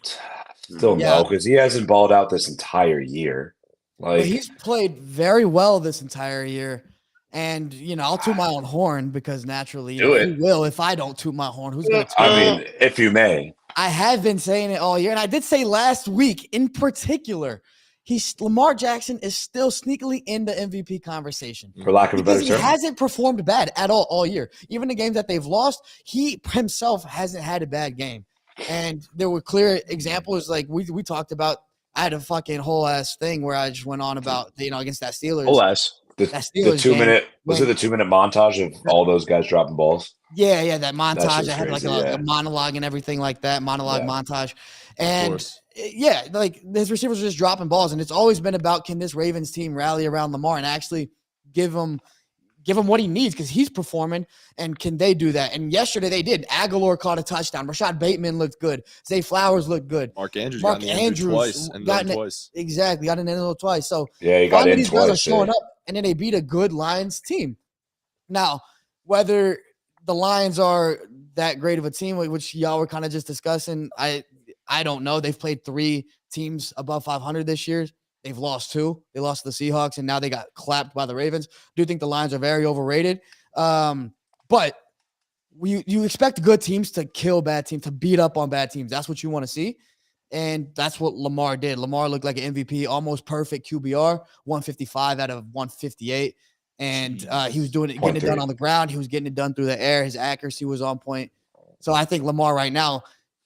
Still no, because he hasn't balled out this entire year. But he's played very well this entire year. And, I'll toot my own horn because naturally you will. If I don't toot my horn, who's going to toot it? I mean, if you may. I have been saying it all year. And I did say last week in particular, Lamar Jackson is still sneakily in the MVP conversation. For lack of a better term. He hasn't performed bad at all year. Even the games that they've lost, he himself hasn't had a bad game. And there were clear examples like we talked about. I had a fucking whole ass thing where I just went on about, against that Steelers. Whole ass. The 2-minute was it the 2-minute montage of all those guys dropping balls? Yeah, that montage. I had like a monologue and everything like that, montage. And like his receivers are just dropping balls, and it's always been about can this Ravens team rally around Lamar and actually give him what he needs because he's performing, and can they do that? And yesterday they did. Aguilar caught a touchdown. Rashad Bateman looked good. Zay Flowers looked good. Mark Andrews got twice. Exactly, got an end twice. So he got in twice. Are showing up, and then they beat a good Lions team. Now, whether the Lions are that great of a team, which y'all were kind of just discussing, I don't know. They've played 3 teams above 500 this year. They've lost 2. They lost to the Seahawks, and now they got clapped by the Ravens. Do think the Lions are very overrated. But you expect good teams to kill bad teams, to beat up on bad teams. That's what you want to see. And that's what Lamar did. Lamar looked like an MVP, almost perfect QBR, 155 out of 158. And he was getting it done on the ground. He was getting it done through the air. His accuracy was on point. So I think Lamar right now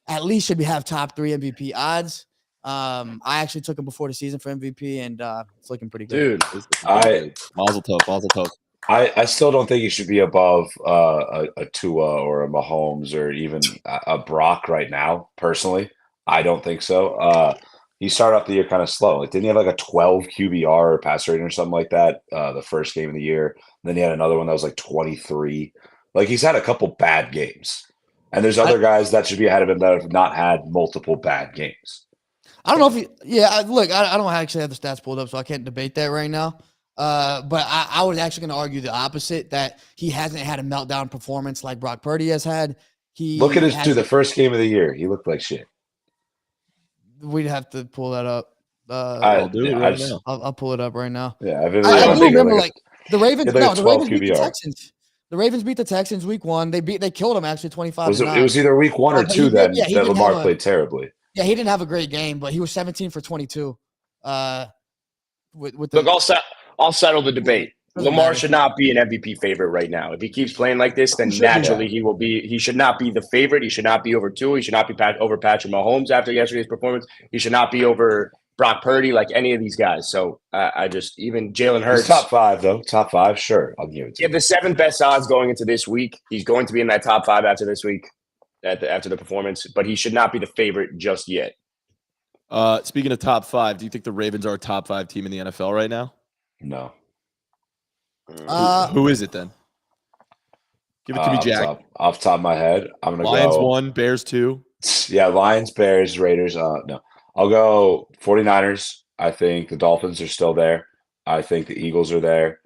at least should have top 3 MVP odds. I actually took him before the season for MVP, and it's looking pretty good. Dude, Mazel tov. I still don't think he should be above a Tua or a Mahomes or even a Brock right now. Personally, I don't think so. He started off the year kind of slow. Like, didn't he have like a 12 QBR or pass rating or something like that the first game of the year? And then he had another one that was like 23. Like, he's had a couple bad games, and there's other guys that should be ahead of him that have not had multiple bad games. I don't know if I don't actually have the stats pulled up, so I can't debate that right now. But I was actually going to argue the opposite, that he hasn't had a meltdown performance like Brock Purdy has had. Look at the first game of the year. He looked like shit. We'd have to pull that up. I'll do it right now. I'll pull it up right now. Yeah, I do remember the Ravens. The Ravens beat the Texans. The Ravens beat the Texans week 1. They killed them actually 25-9. It was either week 1 or 2 that Lamar played terribly. Yeah, he didn't have a great game, but he was 17 for 22. Look, I'll settle the debate. Lamar should not be an MVP favorite right now. If he keeps playing like this, then naturally he will be. He should not be the favorite. He should not be over Tua. He should not be over Patrick Mahomes after yesterday's performance. He should not be over Brock Purdy, like any of these guys. So even Jalen Hurts. He's top 5 though. Top 5, sure. I'll give it to you. The 7th best odds going into this week. He's going to be in that top 5 after this week, after the performance. But he should not be the favorite just yet. Speaking of top 5, do you think the Ravens are a top 5 team in the NFL right now? No. Who is it then? Give it to me, Jack. Off the top of my head, I'm gonna Lions go 1, Bears 2. Yeah, Lions, Bears, Raiders. No, I'll go 49ers. I think the Dolphins are still there. I think the Eagles are there.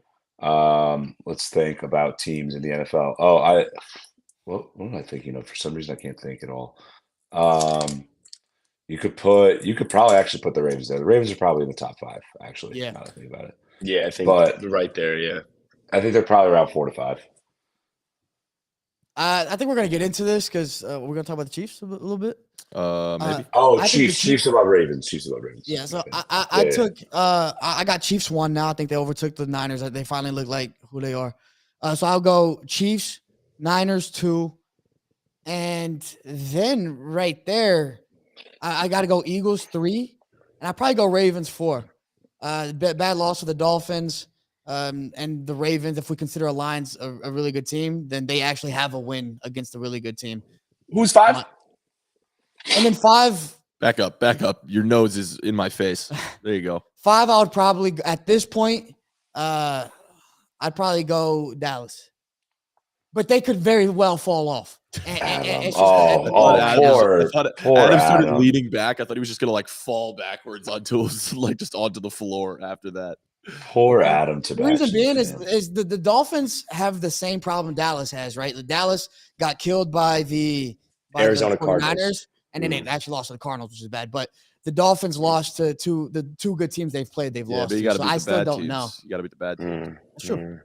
Let's think about teams in the NFL. What am I thinking of? For some reason, I can't think at all. You could probably actually put the Ravens there. The Ravens are probably in the top 5, actually. Yeah. Now that I think about it. Yeah, I think right there. Yeah, I think they're probably around 4 to 5. I think we're gonna get into this because we're gonna talk about the Chiefs a little bit. Maybe. Chiefs above Ravens. Yeah, so I got Chiefs 1 now. I think they overtook the Niners. They finally look like who they are. So I'll go Chiefs, Niners 2, and then right there, I got to go Eagles 3, and I probably go Ravens 4. Bad loss to the Dolphins, and the Ravens. If we consider a Lions a really good team, then they actually have a win against a really good team. Who's 5? And then 5. Back up. Your nose is in my face. There you go. 5, I would probably at this point, I'd probably go Dallas, but they could very well fall off. Adam Adam started leaning back. I thought he was just gonna like fall backwards onto the floor after that. Poor Adam. The reason being is the Dolphins have the same problem Dallas has, right? The Dallas got killed by the Arizona 49ers, Cardinals, and then they actually lost to the Cardinals, which is bad. But the Dolphins lost to the 2 good teams they've played. They've lost. But you so I still don't know. You got to beat the bad teams. That's true.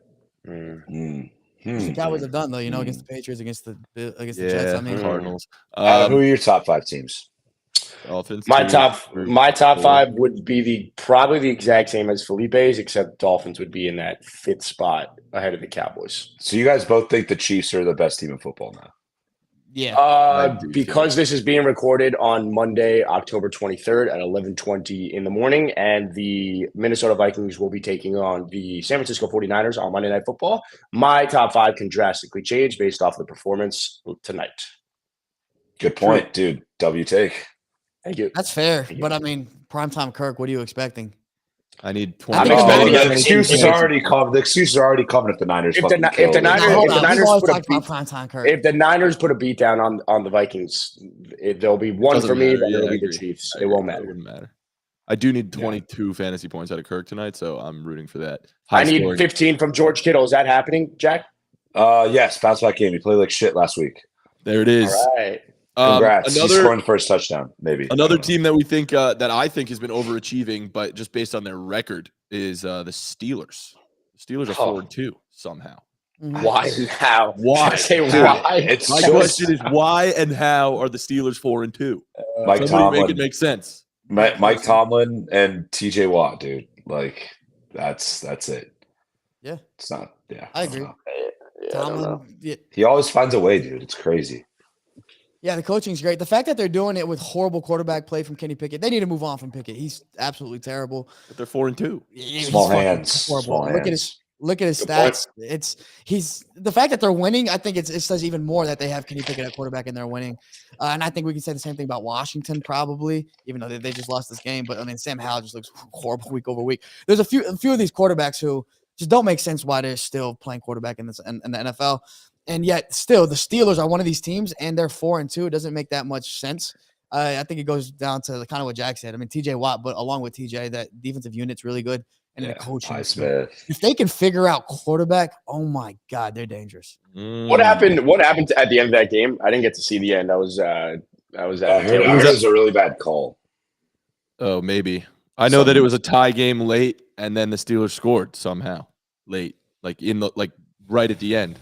The Cowboys have done though, against the Patriots, against the Jets. I mean, Cardinals. Who are your top 5 teams? Dolphins. My top 5 would be probably the exact same as Felipe's, except Dolphins would be in that 5th spot ahead of the Cowboys. So you guys both think the Chiefs are the best team in football now? Yeah. Because this is being recorded on Monday, October 23rd at 11:20 in the morning, and the Minnesota Vikings will be taking on the San Francisco 49ers on Monday Night Football. My top 5 can drastically change based off the performance tonight. Good point, dude. W take. Thank you. That's fair. But I mean, primetime Kirk, what are you expecting? I need 20. I think the excuse is already coming. The excuse is already coming if the Niners. If the Niners put a beat down on the Vikings, there'll be one for me. Then it'll be the Chiefs. It won't matter. It wouldn't matter. I do need 22 fantasy points out of Kirk tonight, so I'm rooting for that. I need 15 from George Kittle. Is that happening, Jack? Yes, bounce back game. He played like shit last week. There it is. All right. Congrats. He's Another scoring the first touchdown, maybe. another team that we think that I think has been overachieving, but just based on their record, is the Steelers. The Steelers are 4-2 somehow. Why and how? Why? I say Dude, why. it's My just question is why and how are the Steelers 4-2? Mike Somebody Tomlin. make it make sense. Mike Tomlin and TJ Watt, dude. Like that's it. Yeah. It's not. Yeah, I agree. don't know. Yeah, I don't know. Tomlin, yeah, He always finds a way, dude. It's crazy. yeah, the coaching's great. The fact that they're doing it with horrible quarterback play from Kenny Pickett, they need to move on from Pickett. He's absolutely terrible. But they're 4-2. He's Small fucking hands. horrible. Small Look at his hands. Look at his Good point. stats. He's the fact that they're winning. I think it says even more that they have Kenny Pickett at quarterback and they're winning. And I think we can say the same thing about Washington probably, even though they just lost this game. But I mean, Sam Howell just looks horrible week over week. There's a few of these quarterbacks who just don't make sense why they're still playing quarterback in the NFL. And yet still the Steelers are one of these teams and they're 4-2. It doesn't make that much sense. I think it goes down to kind of what Jack said. I mean, TJ Watt, but along with TJ, that defensive unit's really good. And the coaching. If they can figure out quarterback, oh my God, they're dangerous. What happened? What happened at the end of that game? I didn't get to see the end. I was at I heard it was a really bad call. Oh, maybe. I know that it was a tie game late, and then the Steelers scored somehow late, like right at the end.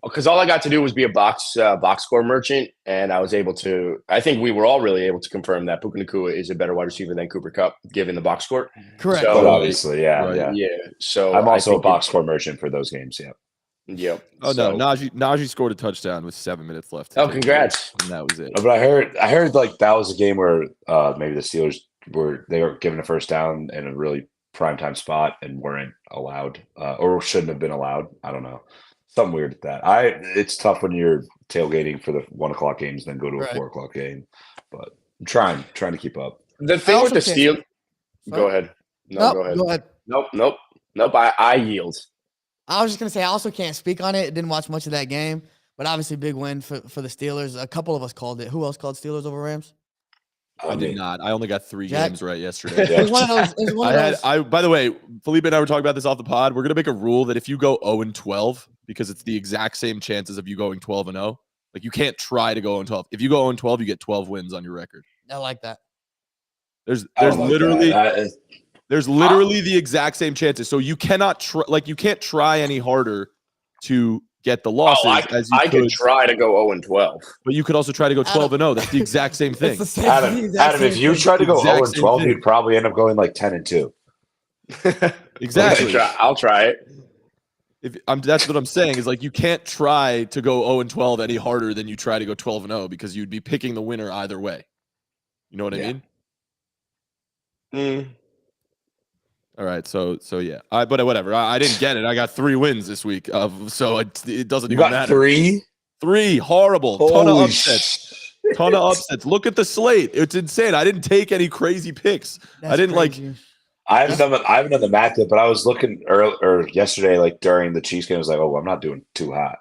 Because all I got to do was be a box score merchant, and I was able to. I think we were all really able to confirm that Puka Nacua is a better wide receiver than Cooper Kupp, given the box score. Correct. So, But obviously, yeah. So I'm also a box score merchant for those games. Yeah. Yep. Oh no, Najee scored a touchdown with 7 minutes left. Oh, congrats! And that was it. But I heard like that was a game where maybe the Steelers were given a first down in a really primetime spot and weren't allowed or shouldn't have been allowed. I don't know. Something weird at that. It's tough when you're tailgating for the 1 o'clock games, then go to a 4 o'clock game. But I'm trying to keep up. The thing with the Steelers. Go ahead. No, go ahead. Go ahead. Nope. I yield. I was just gonna say I also can't speak on it. Didn't watch much of that game, but obviously big win for the Steelers. A couple of us called it. Who else called Steelers over Rams? I did not. I only got 3 Jack? games right yesterday. It was one of those. It was one of those. By the way, Felipe and I were talking about this off the pod. We're gonna make a rule that if you go 0-12, because it's the exact same chances of you going 12-0. Like you can't try to go 0-12. If you go 0-12, you get 12 wins on your record. I like that. There's literally the exact same chances. So you cannot you can't try any harder to get the losses as you I could try to go 0-12. But you could also try to go 12-0. That's the exact same thing. It's the same, Adam, if you try to go 0-12, you'd probably end up going like 10-2. Exactly. I'll try it. That's what I'm saying is like you can't try to go 0-12 any harder than you try to go 12-0 because you'd be picking the winner either way. You know what I mean? All right, so yeah, but whatever. I didn't get it. I got 3 wins this week, so it doesn't even matter. 3 horrible, ton of upsets. Look at the slate; it's insane. I didn't take any crazy picks. That's I didn't crazy. I haven't done the math yet, but I was looking yesterday, like during the Chiefs game. I was like, oh, I'm not doing too hot.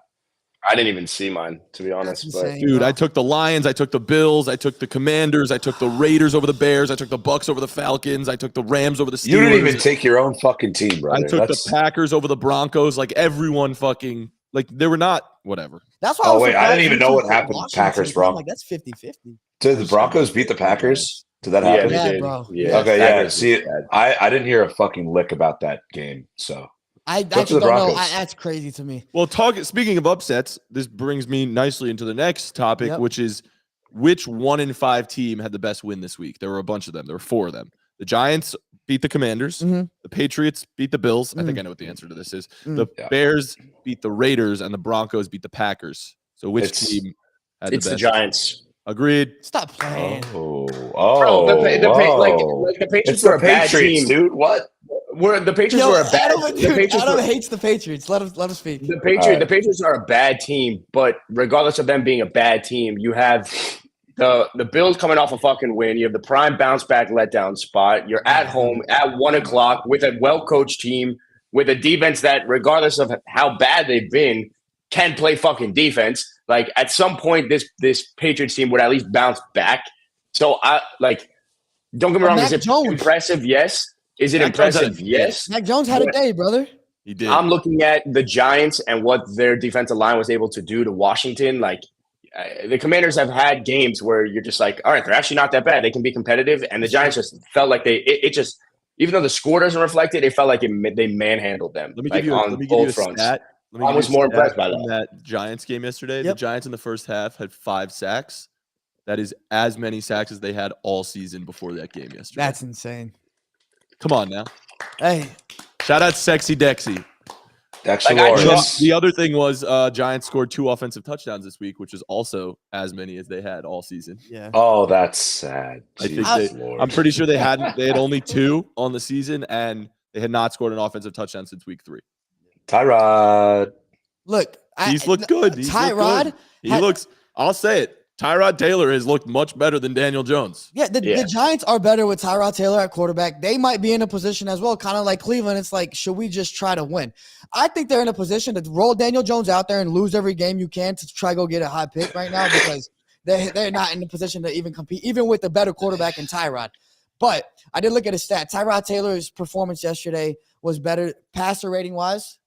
I didn't even see mine, to be honest. But dude, I took the Lions, I took the Bills, I took the Commanders, I took the Raiders over the Bears, I took the Bucks over the Falcons, I took the Rams over the Steelers. You didn't even take your own fucking team, brother. I took the Packers over the Broncos. Like everyone fucking they were not whatever. That's why. I didn't even know what happened to Packers Broncos. Like that's 50-50. Did the Broncos beat the Packers? Did that happen? Yeah, Yeah, bro. Yeah. Okay, yeah. See, I didn't hear a fucking lick about that game. So I to actually the don't know. Broncos. That's crazy to me. Well, speaking of upsets, this brings me nicely into the next topic, which is which 1-5 team had the best win this week? There were a bunch of them. There were 4 of them. The Giants beat the Commanders. Mm-hmm. The Patriots beat the Bills. I think I know what the answer to this is. The Bears beat the Raiders, and the Broncos beat the Packers. So which team had the best? It's the Giants. Agreed. Stop playing. Bro, the Patriots were a bad team, dude. What? The Patriots were a bad. Adam hates the Patriots. Let him speak. The Patriots are a bad team, but regardless of them being a bad team, you have the Bills coming off a fucking win. You have the prime bounce back letdown spot. You're at home at 1 o'clock with a well coached team with a defense that, regardless of how bad they've been, can play fucking defense. Like at some point, this Patriots team would at least bounce back. So don't get me wrong. Is it impressive? Yes. Is it impressive? Yes. Mac Jones had a day, brother. He did. I'm looking at the Giants and what their defensive line was able to do to Washington. Like the Commanders have had games where you're just like, all right, they're actually not that bad. They can be competitive. And the Giants just felt like it just, even though the score doesn't reflect it, it felt like they manhandled them. Let me like give you a stat. I was more impressed by that Giants game yesterday. Yep. The Giants in the first half had 5 sacks. That is as many sacks as they had all season before that game yesterday. That's insane. Come on now. Hey, Shout out Sexy Dexy. Actually, The other thing was Giants scored 2 offensive touchdowns this week, which is also as many as they had all season. yeah. Oh, that's sad. I think Jesus Lord. I'm pretty sure they had only 2 on the season, and they had not scored an offensive touchdown since week 3. Tyrod. Look, He's looked good. Tyrod. I'll say it. Tyrod Taylor has looked much better than Daniel Jones. Yeah, the Giants are better with Tyrod Taylor at quarterback. They might be in a position as well, kind of like Cleveland. It's like, should we just try to win? I think they're in a position to roll Daniel Jones out there and lose every game you can to try to go get a high pick right now because they're not in a position to even compete, even with a better quarterback in Tyrod. But I did look at his stat. Tyrod Taylor's performance yesterday was better passer rating-wise,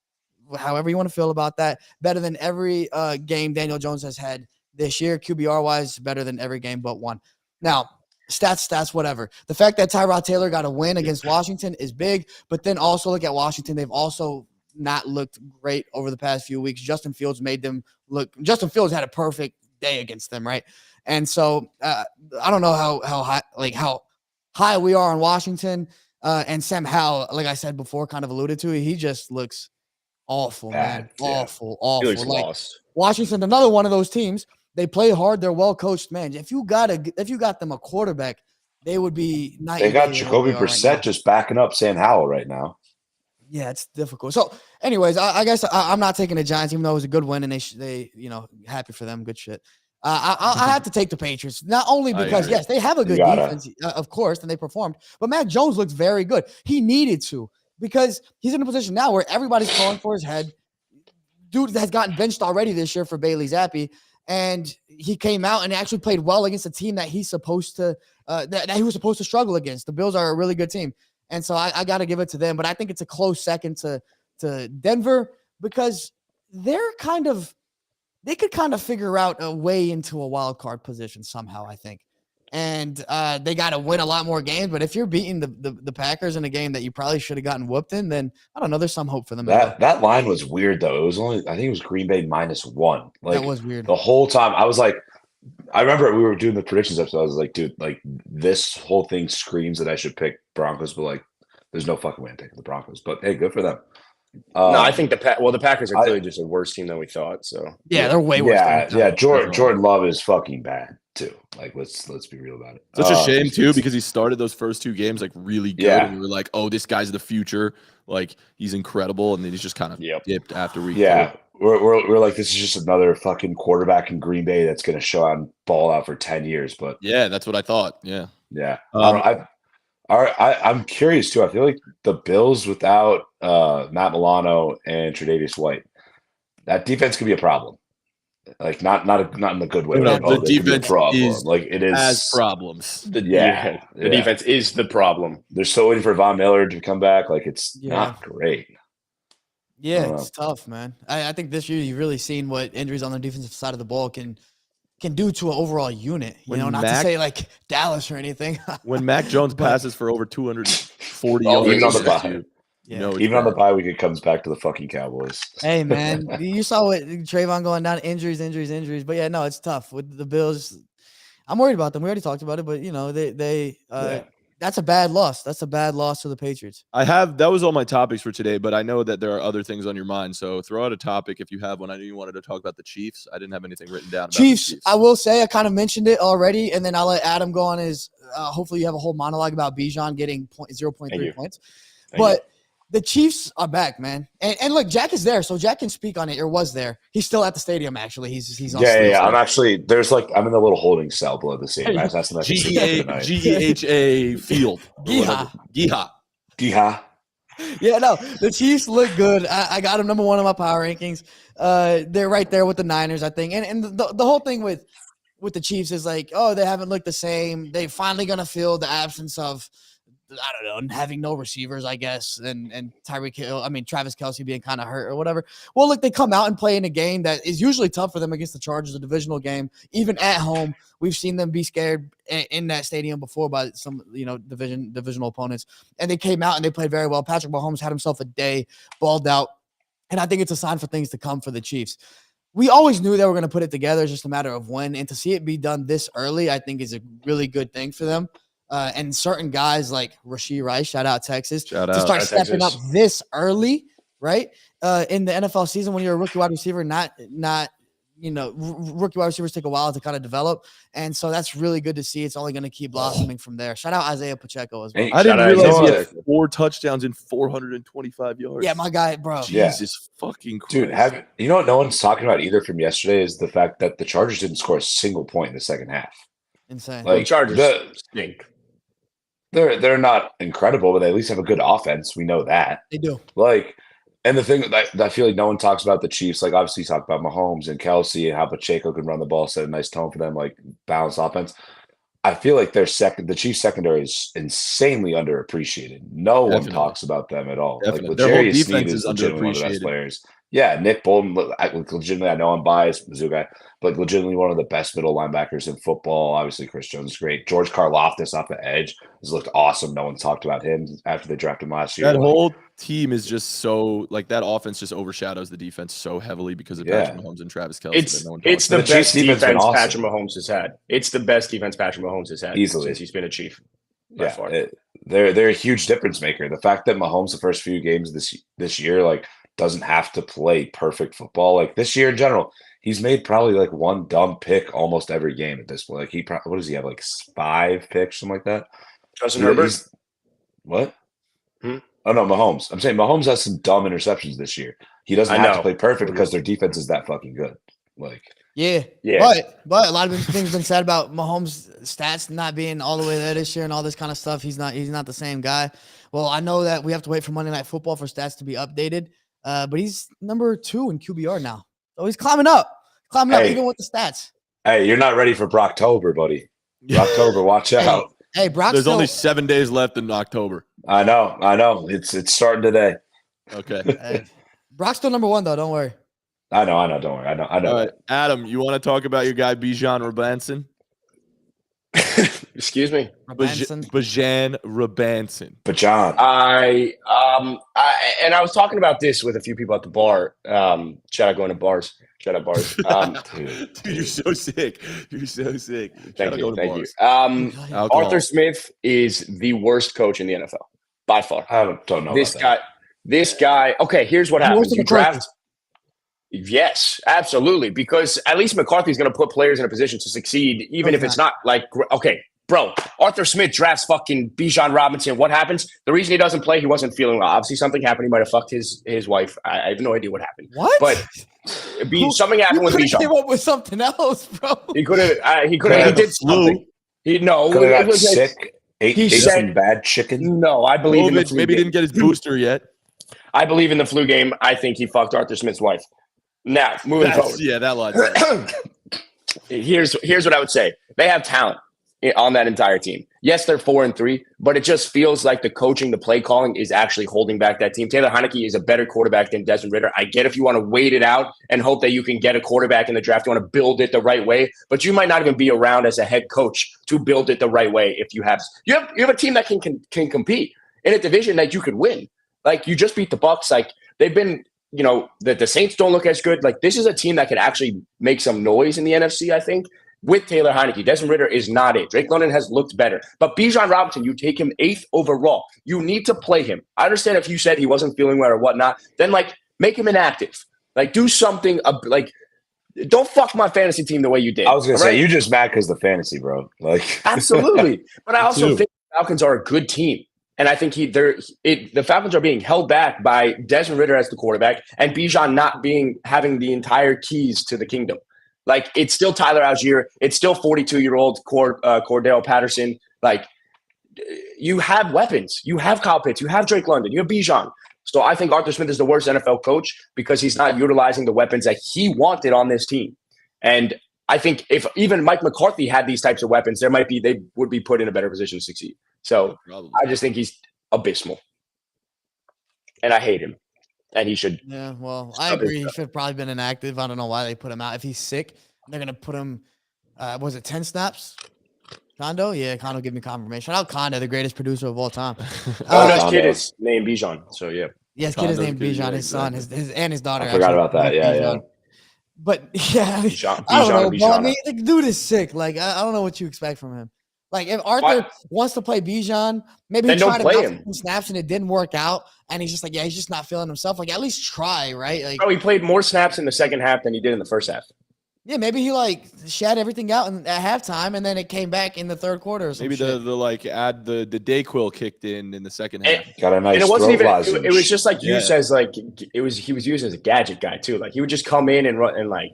however you want to feel about that, better than every game Daniel Jones has had this year. QBR-wise, better than every game but one. Now, stats, whatever. The fact that Tyrod Taylor got a win against Washington is big, but then also look at Washington. They've also not looked great over the past few weeks. Justin Fields made them look – Justin Fields had a perfect day against them, right? And so I don't know how high we are on Washington. And Sam Howell, like I said before, kind of alluded to, he just looks awful, man. Awful. He looks like lost. Washington, another one of those teams. They play hard. They're well coached, man. If you got them a quarterback, they would be. They got Jacoby Brissett just backing up Sam Howell right now. Yeah, it's difficult. So, anyways, I guess I'm not taking the Giants, even though it was a good win and they happy for them, good shit. I have to take the Patriots, not only because yes, they have a good defense, of course, and they performed, but Mac Jones looks very good. He needed to because he's in a position now where everybody's calling for his head. Dude has gotten benched already this year for Bailey Zappi. And he came out and actually played well against a team that he's supposed to that he was supposed to struggle against. The Bills are a really good team, and so I got to give it to them. But I think it's a close second to Denver because they could kind of figure out a way into a wild card position somehow. I think, and they got to win a lot more games. But if you're beating the Packers in a game that you probably should have gotten whooped in, then I don't know. There's some hope for them. That line was weird though. It was I think it was Green Bay -1. Like that was weird. The whole time I was like, I remember we were doing the predictions episode. I was like, dude, like this whole thing screams that I should pick Broncos, but like, there's no fucking way I'm taking the Broncos. But hey, good for them. No, I think the Packers are clearly just a worse team than we thought. So yeah, they're way worse. Yeah. Jordan Love is fucking bad too. Like let's be real about it. Such a shame too because he started those first 2 games like really good, and we were like, oh, this guy's the future. Like he's incredible, and then he's just kind of dipped after week 2. We're like, this is just another fucking quarterback in Green Bay that's going to show on ball out for 10 years. But yeah, that's what I thought. Yeah. I'm curious too. I feel like the Bills without Matt Milano and Tre'Davious White, that defense could be a problem. Like not in the good way. The defense is like it is has problems. The defense is the problem. They're still waiting for Von Miller to come back. Like it's not great. Yeah, it's tough, man. I think this year you've really seen what injuries on the defensive side of the ball can do to an overall unit. Not to say like Dallas or anything. When Mac Jones passes for over 240 yards, even on the bye. Even on the bye week, it comes back to the fucking Cowboys. Hey, man, you saw what Trayvon going down, injuries. But yeah, no, it's tough with the Bills. I'm worried about them. We already talked about it, but that's a bad loss. That's a bad loss to the Patriots. That was all my topics for today, but I know that there are other things on your mind. So throw out a topic if you have one. I knew you wanted to talk about the Chiefs. I didn't have anything written down about Chiefs. the Chiefs. I will say I kind of mentioned it already, and then I'll let Adam go on his hopefully you have a whole monologue about Bijan getting 0.3 points. But the Chiefs are back, man. And look, Jack is there, so Jack can speak on it, or was there. He's still at the stadium, actually. He's on stage. I'm actually – I'm in the little holding cell below the stadium. That's the GEHA field. Geeha. Yeah, no, the Chiefs look good. I got them number 1 on my power rankings. They're right there with the Niners, I think. And the whole thing with the Chiefs is like, oh, they haven't looked the same. They're finally going to feel the absence of I don't know, having no receivers, I guess, and Travis Kelce being kind of hurt or whatever. Well, look, they come out and play in a game that is usually tough for them against the Chargers, a divisional game, even at home. We've seen them be scared in that stadium before by some, divisional opponents, and they came out and they played very well. Patrick Mahomes had himself a day, balled out, and I think it's a sign for things to come for the Chiefs. We always knew they were going to put it together. It's just a matter of when, and to see it be done this early, I think is a really good thing for them. And certain guys like Rashee Rice, shout out Texas, to start stepping up this early, right? In the NFL season, when you're a rookie wide receiver, rookie wide receivers take a while to kind of develop. And so that's really good to see. It's only going to keep blossoming from there. Shout out Isaiah Pacheco as well. I didn't realize he had 4 touchdowns and 425 yards. Yeah, my guy, bro. Jesus fucking Christ. Dude, you know what no one's talking about either from yesterday is the fact that the Chargers didn't score a single point in the second half. Insane. Like, the Chargers stink. They're not incredible, but they at least have a good offense. We know that. They do. And the thing that I feel like no one talks about the Chiefs, like obviously you talk about Mahomes and Kelce and how Pacheco can run the ball, set a nice tone for them, like balanced offense. I feel like the Chiefs secondary is insanely underappreciated. No one talks about them at all. Definitely. Like Their whole Legarius defense Sneed is legitimately one of the best underappreciated. players. Yeah, Nick Bolton, legitimately, I know I'm biased, Mizzou guy, but legitimately one of the best middle linebackers in football. Obviously, Chris Jones is great. George Karlaftis off the edge has looked awesome. No one talked about him after they drafted him last year. That whole team is just so that offense just overshadows the defense so heavily because of Patrick Mahomes and Travis Kelce. It's the best defense Patrick Mahomes has had. It's the best defense Patrick Mahomes has had easily since he's been a Chief. By far. They're a huge difference maker. The fact that Mahomes the first few games this year doesn't have to play perfect football. Like this year in general, he's made probably one dumb pick almost every game at this point. What does he have? 5 picks, something like that. Justin Herbert. What? Oh no, Mahomes. I'm saying Mahomes has some dumb interceptions this year. He doesn't have to play perfect because their defense is that fucking good. Yeah. But a lot of things been said about Mahomes' stats not being all the way there this year and all this kind of stuff. He's not the same guy. Well, I know that we have to wait for Monday Night Football for stats to be updated. But he's number 2 in QBR now. So he's climbing up even with the stats. Hey, you're not ready for Brocktober, buddy. Brocktober, watch out. Hey, Brock. There's only 7 days left in October. I know. It's starting today. Okay. Hey, Brock's still number 1 though. Don't worry. I know. Don't worry. I know. All right, Adam, you want to talk about your guy Bijan Robinson? Excuse me, Bijan Robinson. Bijan. I was talking about this with a few people at the bar. Shout out going to bars. Shout out bars. Dude, you're so sick. Thank you. Arthur Smith is the worst coach in the NFL by far. I don't know this guy. Okay, here's what happens. You draft. Yes, absolutely. Because at least McCarthy's going to put players in a position to succeed, even if it's not okay, bro. Arthur Smith drafts fucking Bijan Robinson. What happens? The reason he doesn't play, he wasn't feeling well. Obviously, something happened. He might have fucked his wife. I have no idea what happened. What? But something happened with Bijan. He came up with something else, bro. He could have. He did something. He got sick. Ate some bad chicken. No, I believe in the flu maybe game. didn't get his booster yet. I believe in the flu game. I think he fucked Arthur Smith's wife. Now, moving forward. Yeah, that line. Here's what I would say. They have talent on that entire team. Yes, they're 4-3, but it just feels like the coaching, the play calling is actually holding back that team. Taylor Heineke is a better quarterback than Desmond Ridder. I get if you want to wait it out and hope that you can get a quarterback in the draft. You want to build it the right way, but you might not even be around as a head coach to build it the right way if you have a team that can compete in a division that you could win. You just beat the Bucs. They've been the Saints don't look as good. This is a team that could actually make some noise in the NFC, I think, with Taylor Heineke. Desmond Ridder is not it. Drake London has looked better. But Bijan Robinson, you take him 8th overall. You need to play him. I understand if you said he wasn't feeling well or whatnot, then, make him inactive. Do something, don't fuck my fantasy team the way you did. I was going to say, you just mad because the fantasy, bro. Absolutely. But I also think the Falcons are a good team. And I think the Falcons are being held back by Desmond Ridder as the quarterback and Bijan not having the entire keys to the kingdom. It's still Tyler Algier. It's still 42-year-old Cordell Patterson. You have weapons. You have Kyle Pitts. You have Drake London. You have Bijan. So I think Arthur Smith is the worst NFL coach because he's not utilizing the weapons that he wanted on this team. And I think if even Mike McCarthy had these types of weapons, they would be put in a better position to succeed. So Probably. I just think he's abysmal, and I hate him, and he should. Yeah, well, I agree. He should have probably been inactive. I don't know why they put him out. If he's sick, they're gonna put him. Was it 10 snaps? Kondo? Yeah, Kondo give me confirmation. Shout out Kondo, the greatest producer of all time. His kid is named Bijan. So yeah. Yeah, his kid is Kondo's named good, Bijan. yeah, His son, his and his daughter. I forgot actually. about that. Yeah, yeah. But yeah, Bijan, I don't know, Bijan, bro. I Bijan. mean, the dude is sick. Like, I don't know what you expect from him. Like, if Arthur wants to play Bijan, maybe he Then don't tried play to him. some snaps and it didn't work out, and he's just like, yeah, he's just not feeling himself. Like, at least try, right? Like, He played more snaps in the second half than he did in the first half. yeah, maybe he like shat everything out at halftime, and then it came back in the third quarter. Or some Maybe shit. the like add the Dayquil kicked in the second half. Got a nice And it wasn't throat even. lozenge. It was just like you Yeah. says. Like he was used as a gadget guy too. Like he would just come in and run and like,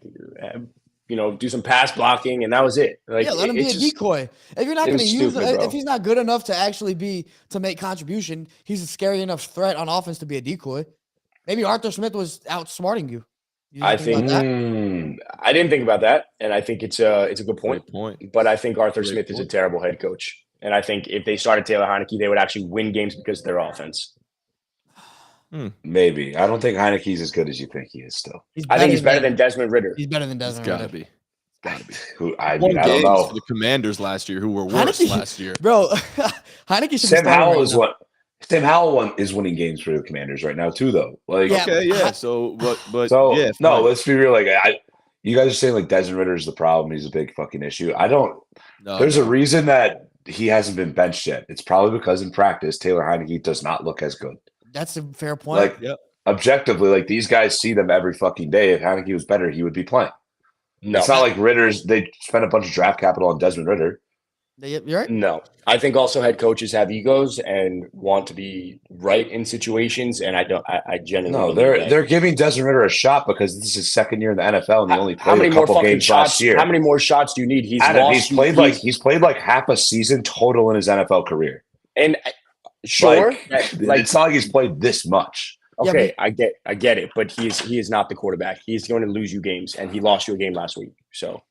do some pass blocking, and that was it. Like Yeah, let him be a decoy. If you're not it going to was use, stupid, bro. if he's not good enough to actually to make contribution, he's a scary enough threat on offense to be a decoy. Maybe Arthur Smith was outsmarting you. I didn't think- about that? I didn't think about that, and I think it's a good point. Great point. But I think Arthur Great Smith is a point. terrible head coach, and I think if they started Taylor Heineke, they would actually win games because of their offense. Maybe. I don't think Heineke's as good as you think he is still. I think he's better than Desmond Ritter. He's better than It's Desmond gotta Ritter. be. Gotta be. Who I Won mean, I don't games know. for the Commanders last year, who were worse Heineke- last year. Bro, Heineke should be Sam starting Howell right is now. what Sam Howell is winning games for the Commanders right now too, though. Like, Yeah. Okay, yeah. So what? But so yeah, no, fine. let's be real. Like, you guys are saying like Desmond Ritter is the problem. He's a big fucking issue. I don't. No, There's no. a reason that he hasn't been benched yet. It's probably because in practice Taylor Heineke does not look as good. That's a fair point. Like, Yep. objectively, like these guys see them every fucking day. If Heineke was better, he would be playing. No, It's not like Ritter's. They spent a bunch of draft capital on Desmond Ritter. You're right. no. I think also head coaches have egos and want to be right in situations, and I don't. I genuinely No, believe that. they're giving Desmond Ritter a shot because this is his second year in the NFL and he only How played many a more couple fucking games shots? last year. How many more shots do you need? He's Adam, lost. he's played like half a season total in his NFL career. and sure, Like, like it's not like he's played this much. Yeah, okay, I get it, but he is not the quarterback. He's going to lose you games, and he lost you a game last week. So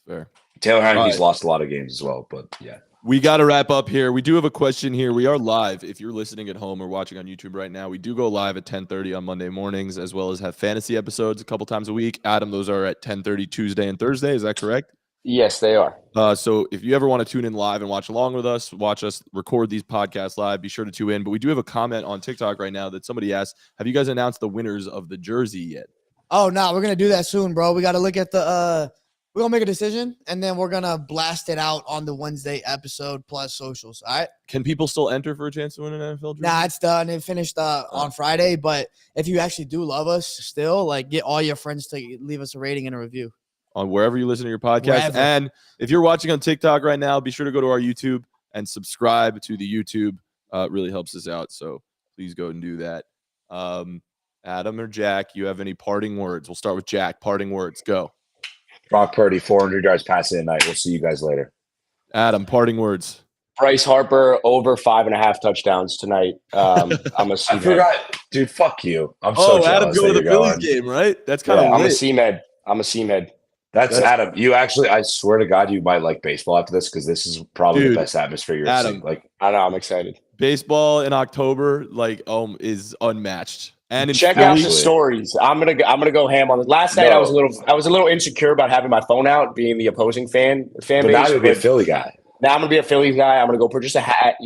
Fair. Taylor Heineke's Right. lost a lot of games as well, but yeah. We got to wrap up here. We do have a question here. We are live. If you're listening at home or watching on YouTube right now, we do go live at 10:30 on Monday mornings, as well as have fantasy episodes a couple times a week. Adam, those are at 10:30 Tuesday and Thursday. Is that correct? yes, they are. So if you ever want to tune in live and watch along with us, watch us record these podcasts live, be sure to tune in. But we do have a comment on TikTok right now that somebody asked, have you guys announced the winners of the jersey yet? Oh no, we're gonna do that soon, bro. We got to look at the. We're gonna make a decision, and then we're gonna blast it out on the Wednesday episode plus socials. All right. Can people still enter for a chance to win an NFL jersey? Nah, it's done. It finished on Friday. But if you actually do love us, still like get all your friends to leave us a rating and a review. On wherever you listen to your podcast. Wherever. And if you're watching on TikTok right now, be sure to go to our YouTube and subscribe to the YouTube. It really helps us out. So please go and do that. Adam or Jack, you have any parting words? We'll start with Jack. Parting words. Go. Brock Purdy, 400 yards passing tonight. We'll see you guys later. Adam, parting words. Bryce Harper over 5.5 touchdowns tonight. I'm a I C-med. forgot, dude. Fuck you. I'm so Adam jealous going to that the you're Phillies going. game, right? That's kind of Yeah, I'm a lit. C-med. I'm a C-med. That's Adam. You actually, I swear to God, you might like baseball after this because this is probably Dude, the best atmosphere you're Adam. seeing. Like, I know. I'm excited. Baseball in October, is unmatched. And in Check out Philly, the stories. I'm gonna go ham on it. Last night No. I was a little insecure about having my phone out, being the opposing fan but base. now you'll be a but Philly guy. now I'm gonna be a Phillies guy. I'm gonna go purchase a hat,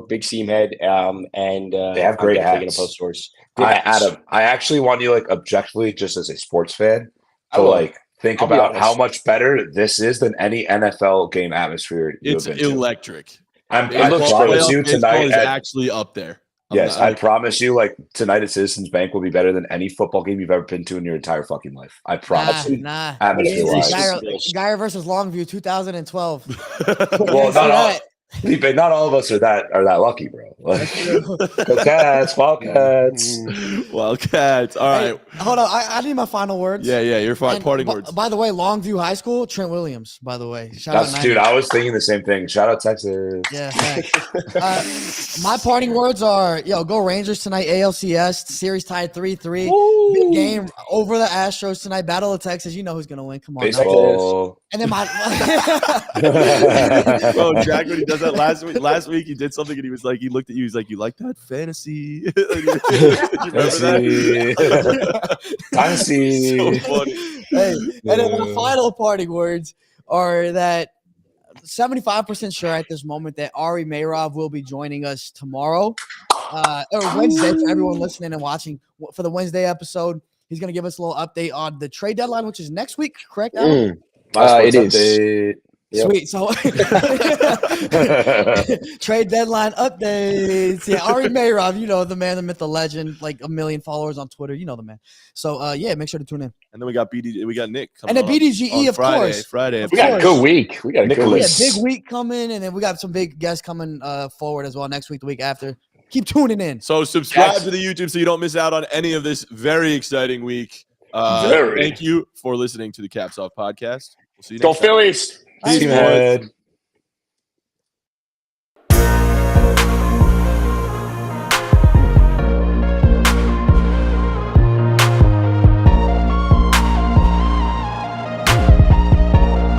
big seam head. And They have great I'm definitely hats. gonna post stores. Good hats. Adam, I actually want you, like, objectively, just as a sports fan, I to will. like think I'll be about honest. how much better this is than any NFL game atmosphere you've it's been to. electric. I It looks promise great. you Baseball tonight. is actually up there. Yes, I I promise you, like, tonight at Citizens Bank will be better than any football game you've ever been to in your entire fucking life. I promise. Nah. Atmosphere wise. Yes. Geyer versus Longview, 2012. Well, see that. Felipe, not all of us are that lucky, bro. Like, go Cats, Wildcats. Wildcats. All right. Hey, hold on. I need my final words. Yeah, you're fine. And Parting words. By the way, Longview High School, Trent Williams, by the way. Shout out Dude, Niners. I was thinking the same thing. Shout out Texas. Yeah, thanks. My parting words are, go Rangers tonight, ALCS, series tied 3-3. Big game over the Astros tonight, Battle of Texas. You know who's going to win. Come on. Baseball. And then my Bro, Jack, when he does that last week, he did something and he was like, he looked at you, he's like, you like that fantasy? You remember that? Dynasty. So funny. Hey, and then my final parting words are that 75% sure at this moment that Ari Mayrov will be joining us tomorrow or Wednesday for everyone listening and watching for the Wednesday episode. He's going to give us a little update on the trade deadline, which is next week, correct, Adam? It is. Yep. Sweet. So trade deadline updates. Yeah, Ari Mayrov, the man, the myth, the legend, like 1 million followers on Twitter. You know the man. So make sure to tune in. And then we got Nick coming And then on BDGE, of course. Friday. Of We got a course. good week. We got a good week. Nicholas. Big week coming, and then we got some big guests coming forward as well next week, the week after. Keep tuning in. So subscribe Yes. to the YouTube so you don't miss out on any of this very exciting week. Very. Thank you for listening to the Caps Off podcast. We'll see you Go next time. Phillies. Team head.